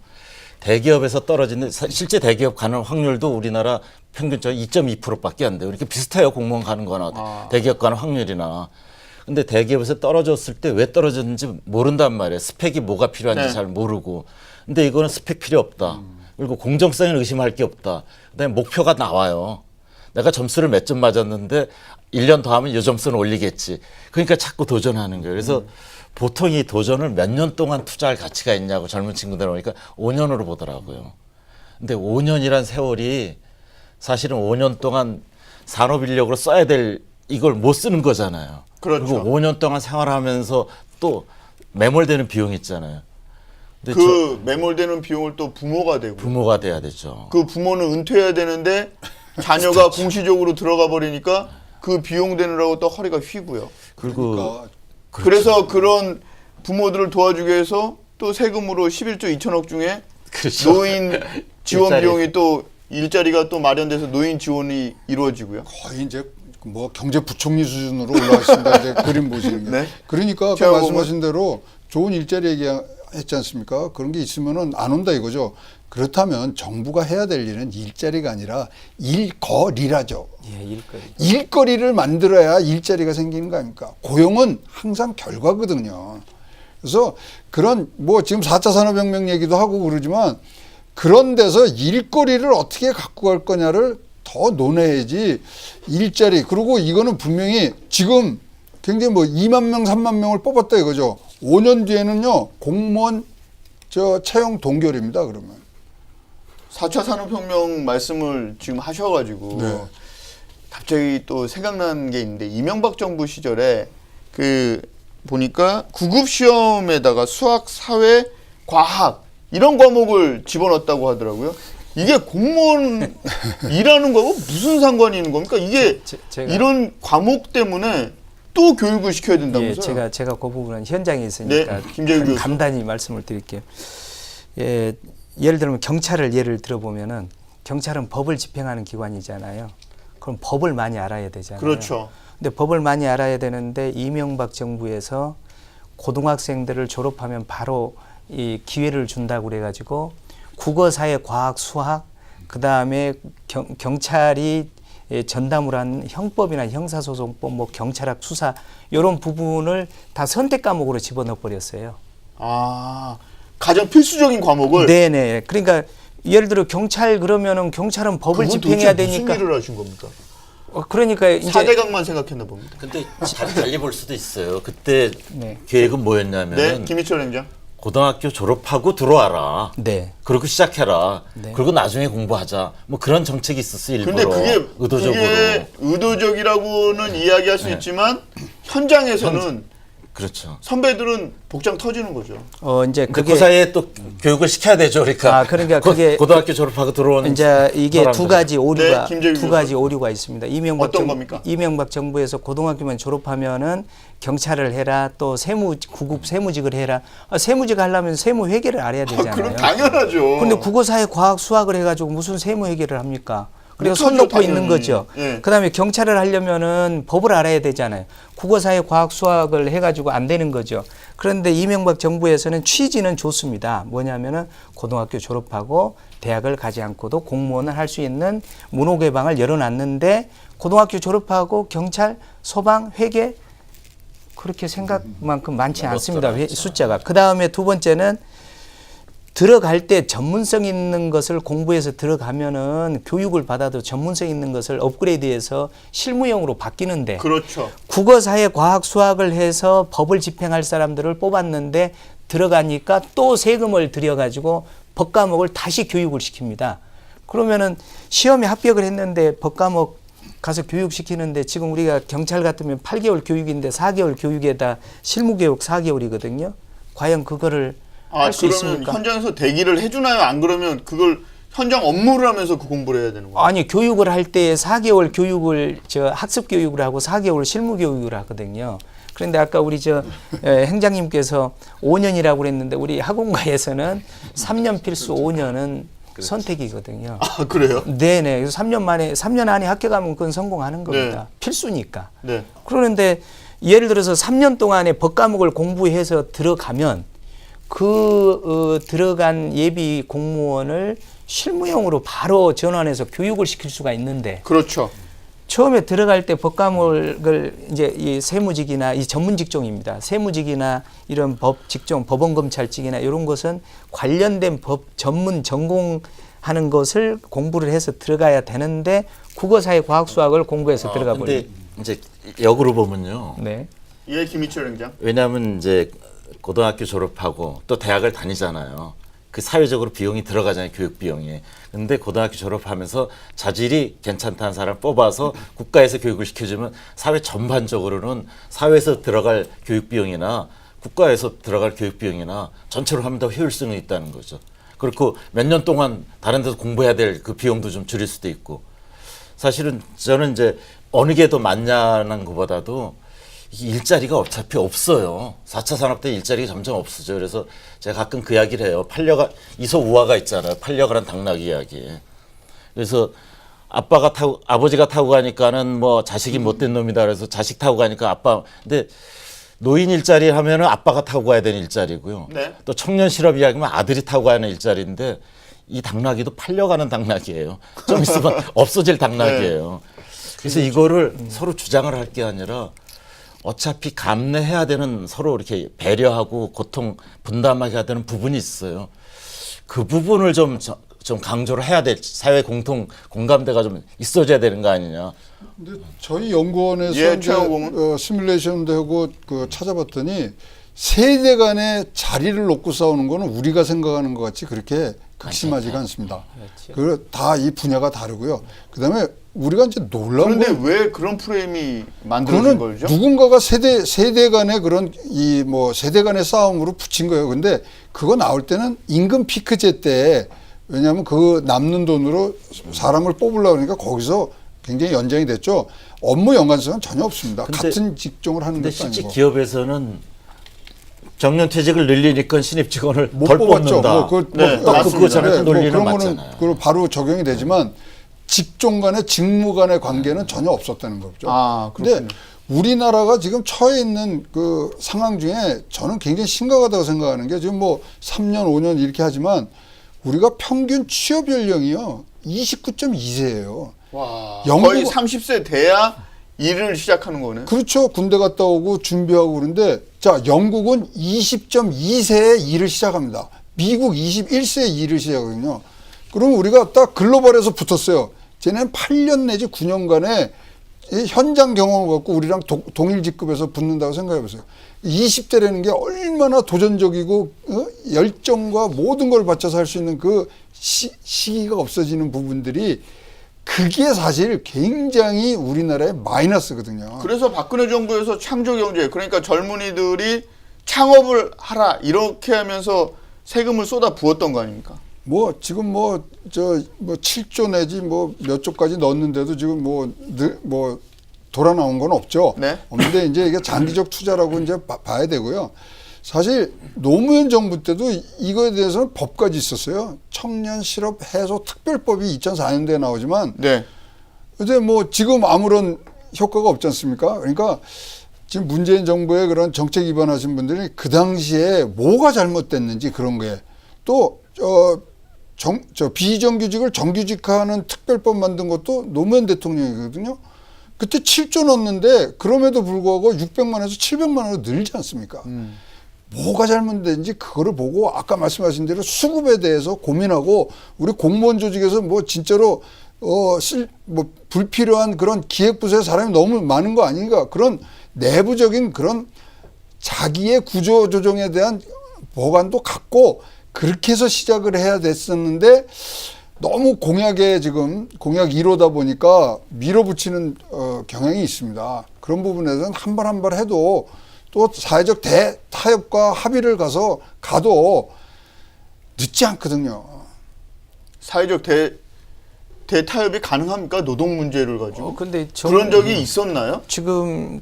대기업에서 떨어지는 실제 대기업 가는 확률도 우리나라 평균적으로 2.2%밖에 안 돼요. 이렇게 비슷해요. 공무원 가는 거나 대기업 가는 확률이나. 근데 대기업에서 떨어졌을 때 왜 떨어졌는지 모른단 말이에요. 스펙이 뭐가 필요한지 네. 잘 모르고. 근데 이거는 스펙 필요 없다. 그리고 공정성을 의심할 게 없다. 그다음에 목표가 나와요. 내가 점수를 몇 점 맞았는데 1년 더 하면 이 점수는 올리겠지. 그러니까 자꾸 도전하는 거예요. 그래서 보통 이 도전을 몇 년 동안 투자할 가치가 있냐고 젊은 친구들 오니까 5년으로 보더라고요. 근데 5년이란 세월이 사실은 5년 동안 산업인력으로 써야 될 이걸 못 쓰는 거잖아요. 그렇죠. 그리고 5년 동안 생활하면서 또 매몰되는 비용이 있잖아요. 근데 그 매몰되는 비용을 또 부모가 되고 부모가 돼야 되죠. 그 부모는 은퇴해야 되는데 자녀가 공시적으로 들어가 버리니까 그 비용 되느라고 또 허리가 휘고요. 그리고 그러니까 그래서 그런 부모들을 도와주기 위해서 또 세금으로 11조 2천억 중에 그렇죠. 노인 지원 일자리. 비용이 또 일자리가 또 마련돼서 노인 지원이 이루어지고요. 거의 이제 뭐 경제부총리 수준으로 올라가신다 이제 그림 보시는 게. 네. 그러니까 아까 제가 말씀하신 대로 좋은 일자리 얘기했지 않습니까? 그런 게 있으면은 안 온다 이거죠. 그렇다면 정부가 해야 될 일은 일자리가 아니라 일거리라죠. 예, 일거리. 일거리를 만들어야 일자리가 생기는 거 아닙니까? 고용은 항상 결과거든요. 그래서 그런 뭐 지금 4차 산업혁명 얘기도 하고 그러지만 그런 데서 일거리를 어떻게 갖고 갈 거냐를 더 논해야지 일자리. 그리고 이거는 분명히 지금 굉장히 뭐 2만 명, 3만 명을 뽑았다 이거죠. 5년 뒤에는요 공무원 채용 동결입니다. 그러면. 4차 산업혁명 말씀을 지금 하셔가지고 네. 갑자기 또 생각난 게 있는데 이명박 정부 시절에 그 보니까 구급 시험에다가 수학, 사회, 과학 이런 과목을 집어넣었다고 하더라고요. 이게 공무원 일하는 거하고 무슨 상관이 있는 겁니까? 이게 제가- 이런 과목 때문에 또 교육을 시켜야 된다면서요? 예, 제가 그 부분은 현장에 있으니까 네, 김재규 교수. 간단히 말씀을 드릴게요. 예, 예를 들면 경찰을 예를 들어보면은 경찰은 법을 집행하는 기관이잖아요. 그럼 법을 많이 알아야 되잖아요. 그렇죠. 근데 법을 많이 알아야 되는데 이명박 정부에서 고등학생들을 졸업하면 바로 이 기회를 준다고 그래가지고 국어, 사회, 과학, 수학, 그 다음에 경찰이 전담을 한 형법이나 형사소송법, 뭐 경찰학, 수사 이런 부분을 다 선택 과목으로 집어넣어 버렸어요. 아, 가장 필수적인 과목을 네네. 그러니까 예를 들어 경찰 그러면은 경찰은 법을 그건 집행해야 도대체 되니까. 무슨 일을 하신 겁니까? 그러니까 이제 4대강만 생각했나 봅니다. 근데 달리 볼 수도 있어요. 그때 네. 계획은 뭐였냐면은 네, 김희철 행장. 고등학교 졸업하고 들어와라. 네. 그리고 시작해라. 네. 그리고 나중에 공부하자. 뭐 그런 정책이 있었어 일부러. 근데 그게 의도적으로. 그게 의도적이라고는 이야기할 수 있지만 현장에서는 그렇죠. 선배들은 복장 터지는 거죠. 이제 근데 그게 그 사이에 또 교육을 시켜야 되죠. 그러니까. 그러니까 그게 고등학교 졸업하고 들어오는 이제 이게 두 사람들. 가지 오류가 네, 김재규 두 가지 오류가 있습니다. 어떤 겁니까? 이명박 정부에서 고등학교만 졸업하면은 경찰을 해라 또 구급 세무직을 해라. 세무직 하려면 세무 회계를 알아야 되잖아요. 그럼 당연하죠. 근데 국어, 사회, 과학, 수학을 해가지고 무슨 세무 회계를 합니까? 그리고 못하죠, 손 놓고 당연히. 있는 거죠. 예. 그다음에 경찰을 하려면은 법을 알아야 되잖아요. 국어, 사회, 과학, 수학을 해가지고 안 되는 거죠. 그런데 이명박 정부에서는 취지는 좋습니다. 뭐냐면은 고등학교 졸업하고 대학을 가지 않고도 공무원을 할 수 있는 문호 개방을 열어놨는데 고등학교 졸업하고 경찰, 소방, 회계 그렇게 생각만큼 많지 않습니다. 숫자가. 그 다음에 두 번째는 들어갈 때 전문성 있는 것을 공부해서 들어가면은 교육을 받아도 전문성 있는 것을 업그레이드해서 실무용으로 바뀌는데 그렇죠. 국어, 사회, 과학, 수학을 해서 법을 집행할 사람들을 뽑았는데 들어가니까 또 세금을 들여가지고 법 과목을 다시 교육을 시킵니다. 그러면은 시험에 합격을 했는데 법 과목 가서 교육시키는데 지금 우리가 경찰 같으면 8개월 교육인데 4개월 교육에다 실무 교육 4개월이거든요. 과연 그거를 할 수 그러면 있습니까? 현장에서 대기를 해주나요? 안 그러면 그걸 현장 업무를 하면서 그 공부를 해야 되는 거예요? 아니, 교육을 할 때 4개월 교육을 학습 교육을 하고 4개월 실무 교육을 하거든요. 그런데 아까 우리 행장님께서 5년이라고 그랬는데 우리 학원가에서는 3년 필수 5년은 선택이거든요. 아, 그래요? 네네. 그래서 3년 안에 합격하면 그건 성공하는 겁니다. 필수니까. 네. 그러는데 예를 들어서 3년 동안에 법 과목을 공부해서 들어가면 들어간 예비 공무원을 실무용으로 바로 전환해서 교육을 시킬 수가 있는데 그렇죠. 처음에 들어갈 때 법 과목을 이제 이 세무직이나 이 전문 직종입니다. 세무직이나 이런 법 직종, 법원검찰직이나 이런 것은 관련된 법 전문 전공하는 것을 공부를 해서 들어가야 되는데 국어, 사회, 과학, 수학을 공부해서 들어가 근데 버립니다. 이제 역으로 보면요. 네. 예, 김희철 행장. 왜냐하면 이제 고등학교 졸업하고 또 대학을 다니잖아요. 그 사회적으로 비용이 들어가잖아요. 교육 비용이. 근데 고등학교 졸업하면서 자질이 괜찮다는 사람 뽑아서 국가에서 교육을 시켜주면 사회 전반적으로는 사회에서 들어갈 교육 비용이나 국가에서 들어갈 교육 비용이나 전체로 하면 더 효율성이 있다는 거죠. 그렇고 몇 년 동안 다른 데서 공부해야 될 그 비용도 좀 줄일 수도 있고. 사실은 저는 이제 어느 게 더 맞냐는 것보다도 이 일자리가 어차피 없어요. 4차 산업 때 일자리가 점점 없어져. 그래서 제가 가끔 그 이야기를 해요. 이소우화가 있잖아요. 팔려가란 당나귀 이야기. 그래서 아버지가 타고 가니까는 뭐 자식이 못된 놈이다. 그래서 자식 타고 가니까 아빠. 근데 노인 일자리 하면은 아빠가 타고 가야 되는 일자리고요. 네. 또 청년 실업 이야기면 아들이 타고 가는 일자리인데 이 당나귀도 팔려가는 당나귀예요. 좀 있으면 없어질 당나귀예요. 그래서 이거를 서로 주장을 할 게 아니라 어차피 감내해야 되는 서로 이렇게 배려하고 고통 분담하게 해야 되는 부분이 있어요. 그 부분을 좀 강조를 해야 될 사회 공감대가 좀 있어져야 되는 거 아니냐. 근데 저희 연구원에서 예, 이제 최영공은? 시뮬레이션도 하고 찾아봤더니 세대 간의 자리를 놓고 싸우는 거는 우리가 생각하는 것 같이 그렇게 극심하지가 않습니다. 다 이 분야가 다르고요. 그다음에 우리가 이제 놀라운 그런데 건 왜 그런 프레임이 만들어진 그거는 거죠? 누군가가 세대 간의 그런 세대 간의 싸움으로 붙인 거예요. 근데 그거 나올 때는 임금 피크제 때 왜냐하면 그 남는 돈으로 사람을 뽑으려고 하니까 거기서 굉장히 연장이 됐죠. 업무 연관성은 전혀 없습니다. 같은 직종을 하는 근데 것도 실제 아니고. 기업에서는 정년퇴직을 늘리니까 신입 직원을 못 덜 뽑았죠. 뽑는다. 그거처럼 같은 논리는 그런 거는 맞잖아요. 그걸 바로 적용이 되지만 직종 간의 직무 간의 관계는 전혀 없었다는 거죠. 아, 근데 그렇군요. 우리나라가 지금 처해 있는 그 상황 중에 저는 굉장히 심각하다고 생각하는 게 지금 3년, 5년 이렇게 하지만 우리가 평균 취업 연령이요 29.2세예요. 와, 영국- 거의 30세 돼야 일을 시작하는 거네. 그렇죠. 군대 갔다 오고 준비하고 그런데 자 영국은 20.2세에 일을 시작합니다. 미국 21세에 일을 시작하거든요. 그럼 우리가 딱 글로벌에서 붙었어요. 쟤네는 8년 내지 9년간의 현장 경험을 갖고 우리랑 동일 직급에서 붙는다고 생각해 보세요. 20대라는 게 얼마나 도전적이고 열정과 모든 걸 바쳐서 할 수 있는 그 시기가 없어지는 부분들이 그게 사실 굉장히 우리나라의 마이너스거든요. 그래서 박근혜 정부에서 창조경제, 그러니까 젊은이들이 창업을 하라 이렇게 하면서 세금을 쏟아 부었던 거 아닙니까? 지금 7조 내지 몇 조까지 넣었는데도 지금 돌아 나온 건 없죠. 네. 없는데 이제 이게 장기적 투자라고 이제 봐야 되고요. 사실 노무현 정부 때도 이거에 대해서는 법까지 있었어요. 청년 실업 해소 특별법이 2004년도에 나오지만 네. 근데 지금 아무런 효과가 없지 않습니까? 그러니까 지금 문재인 정부의 그런 정책 위반하신 분들이 그 당시에 뭐가 잘못됐는지 그런 게 또 비정규직을 정규직화하는 특별법 만든 것도 노무현 대통령이거든요. 그때 7조 넣었는데 그럼에도 불구하고 600만에서 700만 원으로 늘지 않습니까? 뭐가 잘못된지 그거를 보고 아까 말씀하신 대로 수급에 대해서 고민하고 우리 공무원 조직에서 뭐 진짜로 뭐 불필요한 그런 기획부서에 사람이 너무 많은 거 아닌가 그런 내부적인 그런 자기의 구조 조정에 대한 보관도 갖고 그렇게 해서 시작을 해야 됐었는데 너무 공약에 지금 공약 1호다 보니까 밀어붙이는 경향이 있습니다. 그런 부분에서는 한 발 한 발 해도 또 사회적 타협과 합의를 가도 늦지 않거든요. 사회적 대타협이 가능합니까? 노동 문제를 가지고. 근데 그런 적이 있었나요? 지금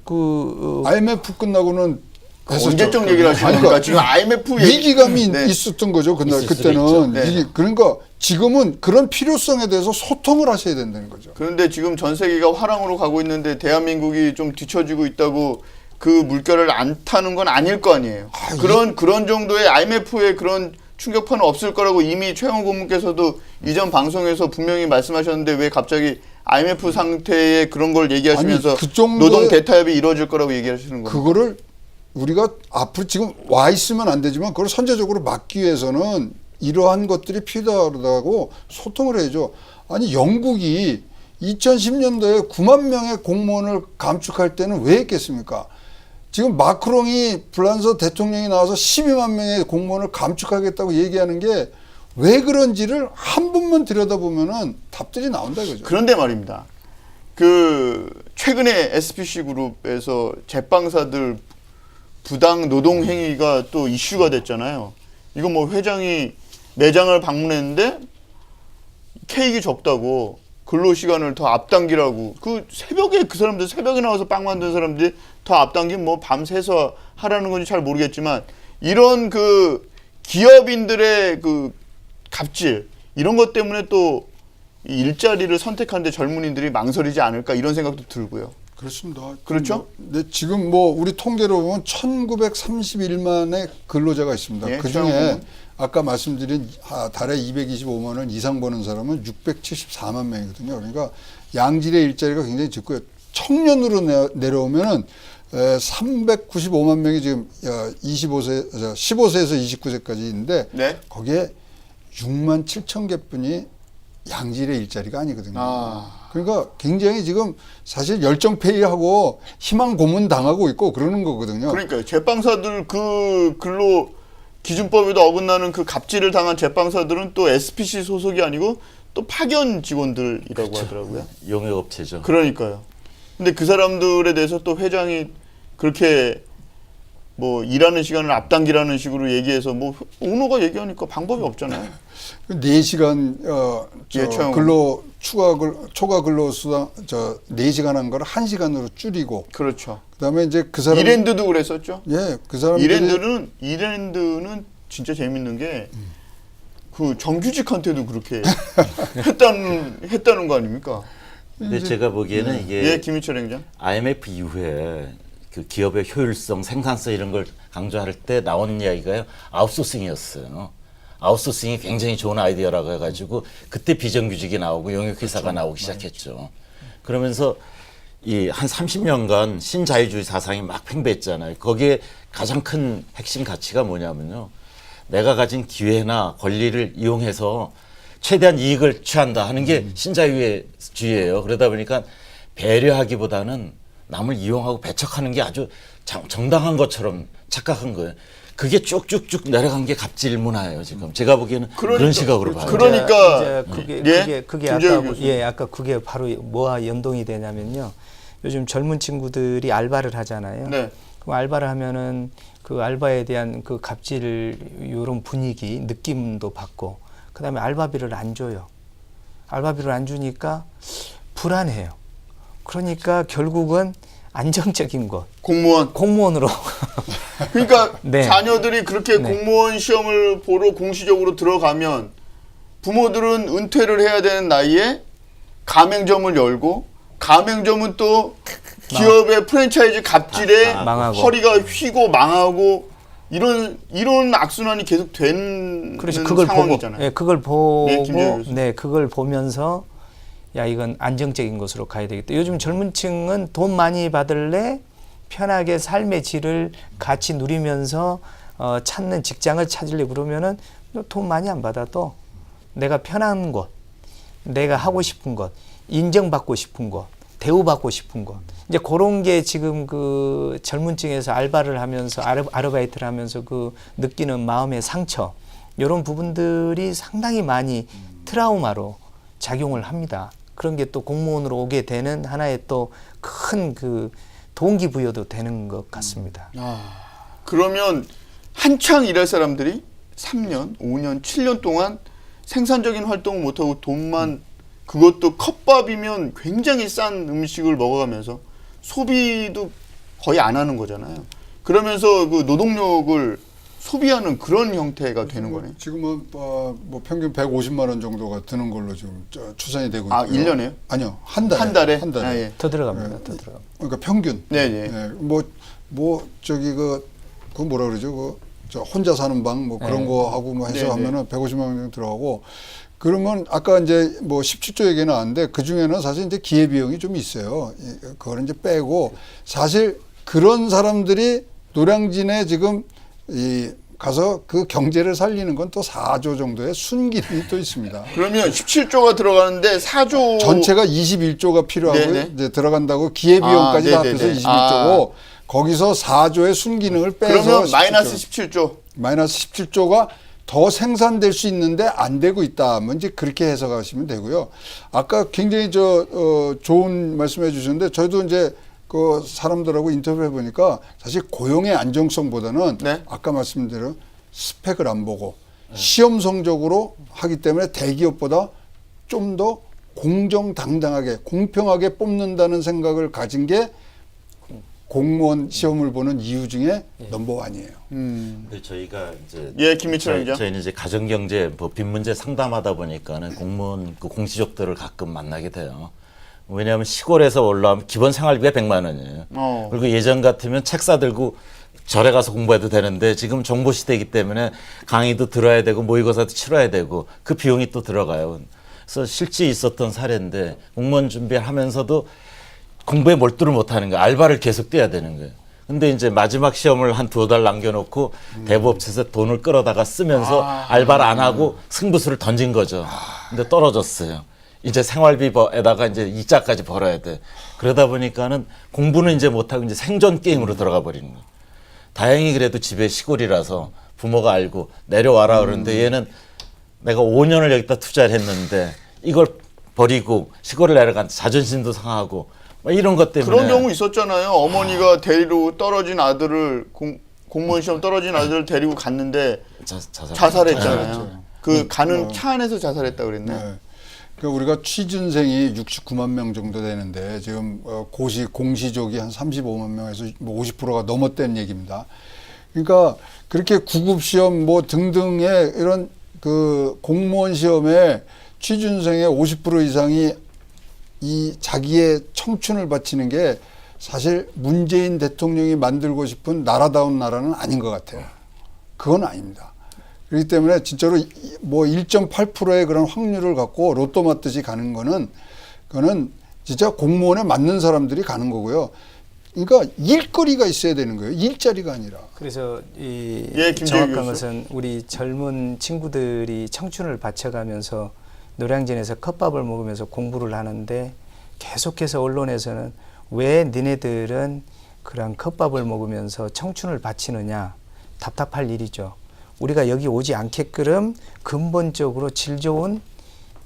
IMF 끝나고는 했었죠. 언제적 얘기를 하시는 아니, 겁니까? 지금 IMF 위기감이 네. 있었던 거죠. 있을 수도 그때는. 네. 그러니까 지금은 그런 필요성에 대해서 소통을 하셔야 된다는 거죠. 그런데 지금 전 세계가 화랑으로 가고 있는데 대한민국이 좀 뒤처지고 있다고 그 물결을 안 타는 건 아닐 거 아니에요. 그런 정도의 IMF의 그런 충격파는 없을 거라고 이미 최영호 고문께서도 이전 방송에서 분명히 말씀하셨는데 왜 갑자기 IMF 상태의 그런 걸 얘기하시면서 아니, 그 정도의- 노동 대타협이 이루어질 거라고 얘기하시는 겁니까? 그거를 우리가 앞으로 지금 와 있으면 안 되지만 그걸 선제적으로 막기 위해서는 이러한 것들이 필요하다고 소통을 해야죠. 아니 영국이 2010년도에 9만 명의 공무원을 감축할 때는 왜 했겠습니까? 지금 마크롱이 프랑스 대통령이 나와서 12만 명의 공무원을 감축하겠다고 얘기하는 게 왜 그런지를 한 번만 들여다보면은 답들이 나온다 이거죠. 그런데 말입니다. 그 최근에 SPC 그룹에서 제빵사들 부당 노동 행위가 또 이슈가 됐잖아요. 이거 뭐 회장이 매장을 방문했는데 케이크 적다고 근로 시간을 더 앞당기라고 그 새벽에 그 사람들 새벽에 나와서 빵 만든 사람들이 더 앞당긴 뭐 밤새서 하라는 건지 잘 모르겠지만 이런 그 기업인들의 그 갑질 이런 것 때문에 또 이 일자리를 선택하는데 젊은이들이 망설이지 않을까 이런 생각도 들고요. 그렇습니다. 그렇죠? 근데 지금 뭐 우리 통계로 보면 1931만의 근로자가 있습니다. 예, 그 최영호 중에 의원. 아까 말씀드린 달에 225만 원 이상 버는 사람은 674만 명이거든요. 그러니까 양질의 일자리가 굉장히 적고요. 청년으로 내려오면은 395만 명이 지금 15세에서 29세까지 있는데 네. 거기에 6만 7천 개뿐이 양질의 일자리가 아니거든요. 그러니까 굉장히 지금 사실 열정페이하고 희망 고문 당하고 있고 그러는 거거든요. 그러니까요. 제빵사들 그 근로 기준법에도 어긋나는 그 갑질을 당한 제빵사들은 또 SPC 소속이 아니고 또 파견 직원들이라고 하더라고요. 용역업체죠. 그러니까요. 근데 그 사람들에 대해서 또 회장이 그렇게 뭐 일하는 시간을 앞당기라는 식으로 얘기해서 뭐 오너가 얘기하니까 방법이 없잖아요. 4시간 예, 최영호. 근로 초과 근로 수당 4시간 한 걸 1시간으로 줄이고 그렇죠. 그다음에 이제 그 사람 이랜드도 그랬었죠. 예, 그 사람들이 이랜드는 진짜 재밌는 게 그 정규직한테도 그렇게 했다는 거 아닙니까? 근데 제가 보기에는 이게 예, 김희철 행장. IMF 이후에 그 기업의 효율성, 생산성 이런 걸 강조할 때 나온 이야기가요. 아웃소싱이었어요. 아웃소싱이 굉장히 좋은 아이디어라고 해가지고 그때 비정규직이 나오고 용역회사가 나오기 시작했죠. 그러면서 이 한 30년간 신자유주의 사상이 막 팽배했잖아요. 거기에 가장 큰 핵심 가치가 뭐냐면요. 내가 가진 기회나 권리를 이용해서 최대한 이익을 취한다 하는 게 신자유주의예요. 그러다 보니까 배려하기보다는 남을 이용하고 배척하는 게 아주 정당한 것처럼 착각한 거예요. 그게 쭉쭉쭉 내려간 게 갑질 문화예요, 지금. 제가 보기에는 그런 시각으로 봐요. 그러니까 이제 그게 김재규 아까 교수님. 아까 그게 바로 뭐와 연동이 되냐면요. 요즘 젊은 친구들이 알바를 하잖아요. 네. 그럼 알바를 하면은 그 알바에 대한 그 갑질 이런 분위기, 느낌도 받고 그다음에 알바비를 안 줘요. 알바비를 안 주니까 불안해요. 그러니까 결국은 안정적인 것, 공무원으로. 그러니까 네. 자녀들이 그렇게 네. 공무원 시험을 보러 공시적으로 들어가면 부모들은 은퇴를 해야 되는 나이에 가맹점을 열고 가맹점은 또 기업의 프랜차이즈 갑질에 망하고. 허리가 휘고 망하고 이런 악순환이 계속 되는 그래서 그걸 상황이잖아요. 보고, 그걸 보고, 네, 김재규 교수님. 그걸 보면서 야 이건 안정적인 곳으로 가야 되겠다. 요즘 젊은층은 돈 많이 받을래 편하게 삶의 질을 같이 누리면서 찾는 직장을 찾으려고 그러면은 돈 많이 안 받아도 내가 편한 곳, 내가 하고 싶은 것, 인정받고 싶은 것, 대우받고 싶은 것. 이제 그런 게 지금 그 젊은 층에서 알바를 하면서 아르바이트를 하면서 그 느끼는 마음의 상처, 이런 부분들이 상당히 많이 트라우마로 작용을 합니다. 그런 게 또 공무원으로 오게 되는 하나의 또 큰 그 동기부여도 되는 것 같습니다. 그러면 한창 일할 사람들이 3년, 5년, 7년 동안 생산적인 활동을 못하고 돈만 그것도 컵밥이면 굉장히 싼 음식을 먹어가면서 소비도 거의 안 하는 거잖아요. 그러면서 그 노동력을 소비하는 그런 형태가 되는 거네요. 지금은 뭐 평균 150만 원 정도가 드는 걸로 지금 추산이 되고 있고요. 아, 1년에요? 아니요. 한 달에. 한 달에? 한 달에. 아, 예. 더 들어갑니다. 더 들어갑니다. 그러니까 평균. 네, 네. 예, 뭐 저기 그 뭐라 그러죠? 저 혼자 사는 방 뭐 그런 네. 거 하고 뭐 해서 네, 네. 하면은 150만 원 정도 들어가고, 그러면 아까 이제 뭐 17조 얘기 나왔는데 그 중에는 사실 이제 기회비용이 좀 있어요. 그거를 이제 빼고, 사실 그런 사람들이 노량진에 지금 가서 그 경제를 살리는 건 또 4조 정도의 순기능이 또 있습니다. 그러면 17조가 들어가는데 4조 전체가 21조가 필요하고 네네. 이제 들어간다고 기회비용까지 다 네네네. 합해서 21조고 거기서 4조의 순기능을 빼서 그러면 마이너스 17조. 17조. 마이너스 17조가 더 생산될 수 있는데 안 되고 있다. 뭐 이제 그렇게 해석하시면 되고요. 아까 굉장히 좋은 말씀해 주셨는데, 저희도 이제 그 사람들하고 인터뷰해 보니까 사실 고용의 안정성보다는 네. 아까 말씀드린 스펙을 안 보고 시험 성적으로 하기 때문에 대기업보다 좀 더 공정당당하게 공평하게 뽑는다는 생각을 가진 게 공무원 시험을 보는 이유 중에 넘버원이에요. 근데 저희가 이제 예, 김민철 기자. 저희는 이제 가정경제 법인 문제 상담하다 보니까는 공무원 그 공시족들을 가끔 만나게 돼요. 왜냐하면 시골에서 올라오면 기본 생활비가 100만 원이에요. 그리고 예전 같으면 책 사들고 절에 가서 공부해도 되는데 지금 정보 시대이기 때문에 강의도 들어야 되고 모의고사도 치러야 되고 그 비용이 또 들어가요. 그래서 실제 있었던 사례인데 공무원 준비하면서도 공부에 몰두를 못하는 거예요. 알바를 계속 뛰어야 되는 거예요. 근데 이제 마지막 시험을 한 2달 남겨놓고 대부업체에서 돈을 끌어다가 쓰면서 알바를 안 하고 승부수를 던진 거죠. 근데 떨어졌어요. 이제 생활비에다가 이제 이자까지 벌어야 돼. 그러다 보니까는 공부는 이제 못하고 이제 생존 게임으로 들어가 버리는 거예요. 다행히 그래도 집에 시골이라서 부모가 알고 내려와라 그러는데 얘는 내가 5년을 여기다 투자를 했는데 이걸 버리고 시골을 내려간 자존심도 상하고 뭐 이런 것 때문에 그런 경우 있었잖아요. 어머니가 데리러 떨어진 아들을 공무원 시험 떨어진 아들을 데리고 갔는데 자살했잖아요. 그 가는 차 안에서 자살했다 그랬네. 네. 그러니까 우리가 취준생이 69만 명 정도 되는데 지금 공시족이 한 35만 명에서 뭐 50%가 넘었다는 얘기입니다. 그러니까 그렇게 구급 시험 뭐 등등의 이런 그 공무원 시험에 취준생의 50% 이상이 이 자기의 청춘을 바치는 게 사실 문재인 대통령이 만들고 싶은 나라다운 나라는 아닌 것 같아요. 그건 아닙니다. 그렇기 때문에 진짜로 뭐 1.8%의 그런 확률을 갖고 로또 맞듯이 가는 그거는 진짜 공무원에 맞는 사람들이 가는 거고요. 그러니까 일거리가 있어야 되는 거예요. 일자리가 아니라. 그래서 예, 정확한 교수. 것은 우리 젊은 친구들이 청춘을 바쳐가면서 노량진에서 컵밥을 먹으면서 공부를 하는데 계속해서 언론에서는 왜 니네들은 그런 컵밥을 먹으면서 청춘을 바치느냐, 답답할 일이죠. 우리가 여기 오지 않게끔 근본적으로 질 좋은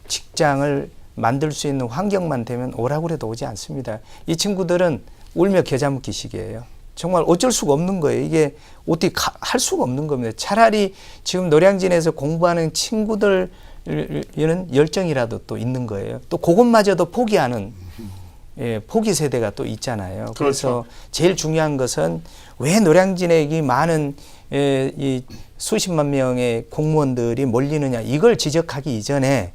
직장을 만들 수 있는 환경만 되면 오라고 해도 오지 않습니다. 이 친구들은 울며 겨자 먹기 식이에요. 정말 어쩔 수가 없는 거예요. 이게 어떻게 할 수가 없는 겁니다. 차라리 지금 노량진에서 공부하는 친구들 이는 열정이라도 또 있는 거예요. 또 그것마저도 포기하는 포기 세대가 또 있잖아요. 그래서 제일 중요한 것은 왜 노량진에 이 많은 이 수십만 명의 공무원들이 몰리느냐, 이걸 지적하기 이전에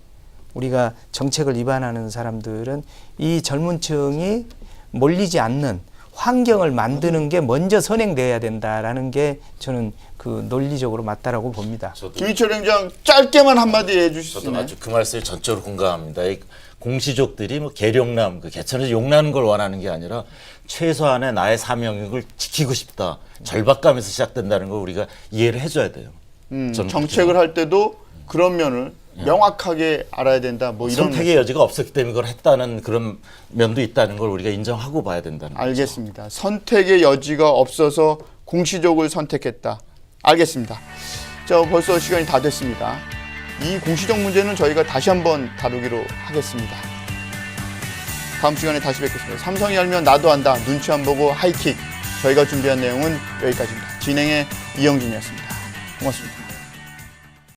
우리가 정책을 위반하는 사람들은 이 젊은 층이 몰리지 않는 환경을 만드는 게 먼저 선행돼야 된다라는 게 저는 그 논리적으로 맞다라고 봅니다. 김희철 위원장 짧게만 한마디 해주실 수 저도 있나요? 아주 그 말씀에 전적으로 공감합니다. 이 공시족들이 뭐 계룡남, 그 개천에서 용나는 걸 원하는 게 아니라 최소한의 나의 사명을 지키고 싶다. 절박감에서 시작된다는 걸 우리가 이해를 해줘야 돼요. 저는 정책을 할 때도 그런 면을 명확하게 알아야 된다. 뭐 이런 선택의 여지가 없었기 때문에 그걸 했다는 그런 면도 있다는 걸 우리가 인정하고 봐야 된다는 거죠. 알겠습니다. 선택의 여지가 없어서 공시족을 선택했다. 알겠습니다. 자, 벌써 시간이 다 됐습니다. 이 공시족 문제는 저희가 다시 한번 다루기로 하겠습니다. 다음 시간에 다시 뵙겠습니다. 삼성이 알면 나도 안다. 눈치 안 보고 하이킥. 저희가 준비한 내용은 여기까지입니다. 진행의 이영준이었습니다. 고맙습니다.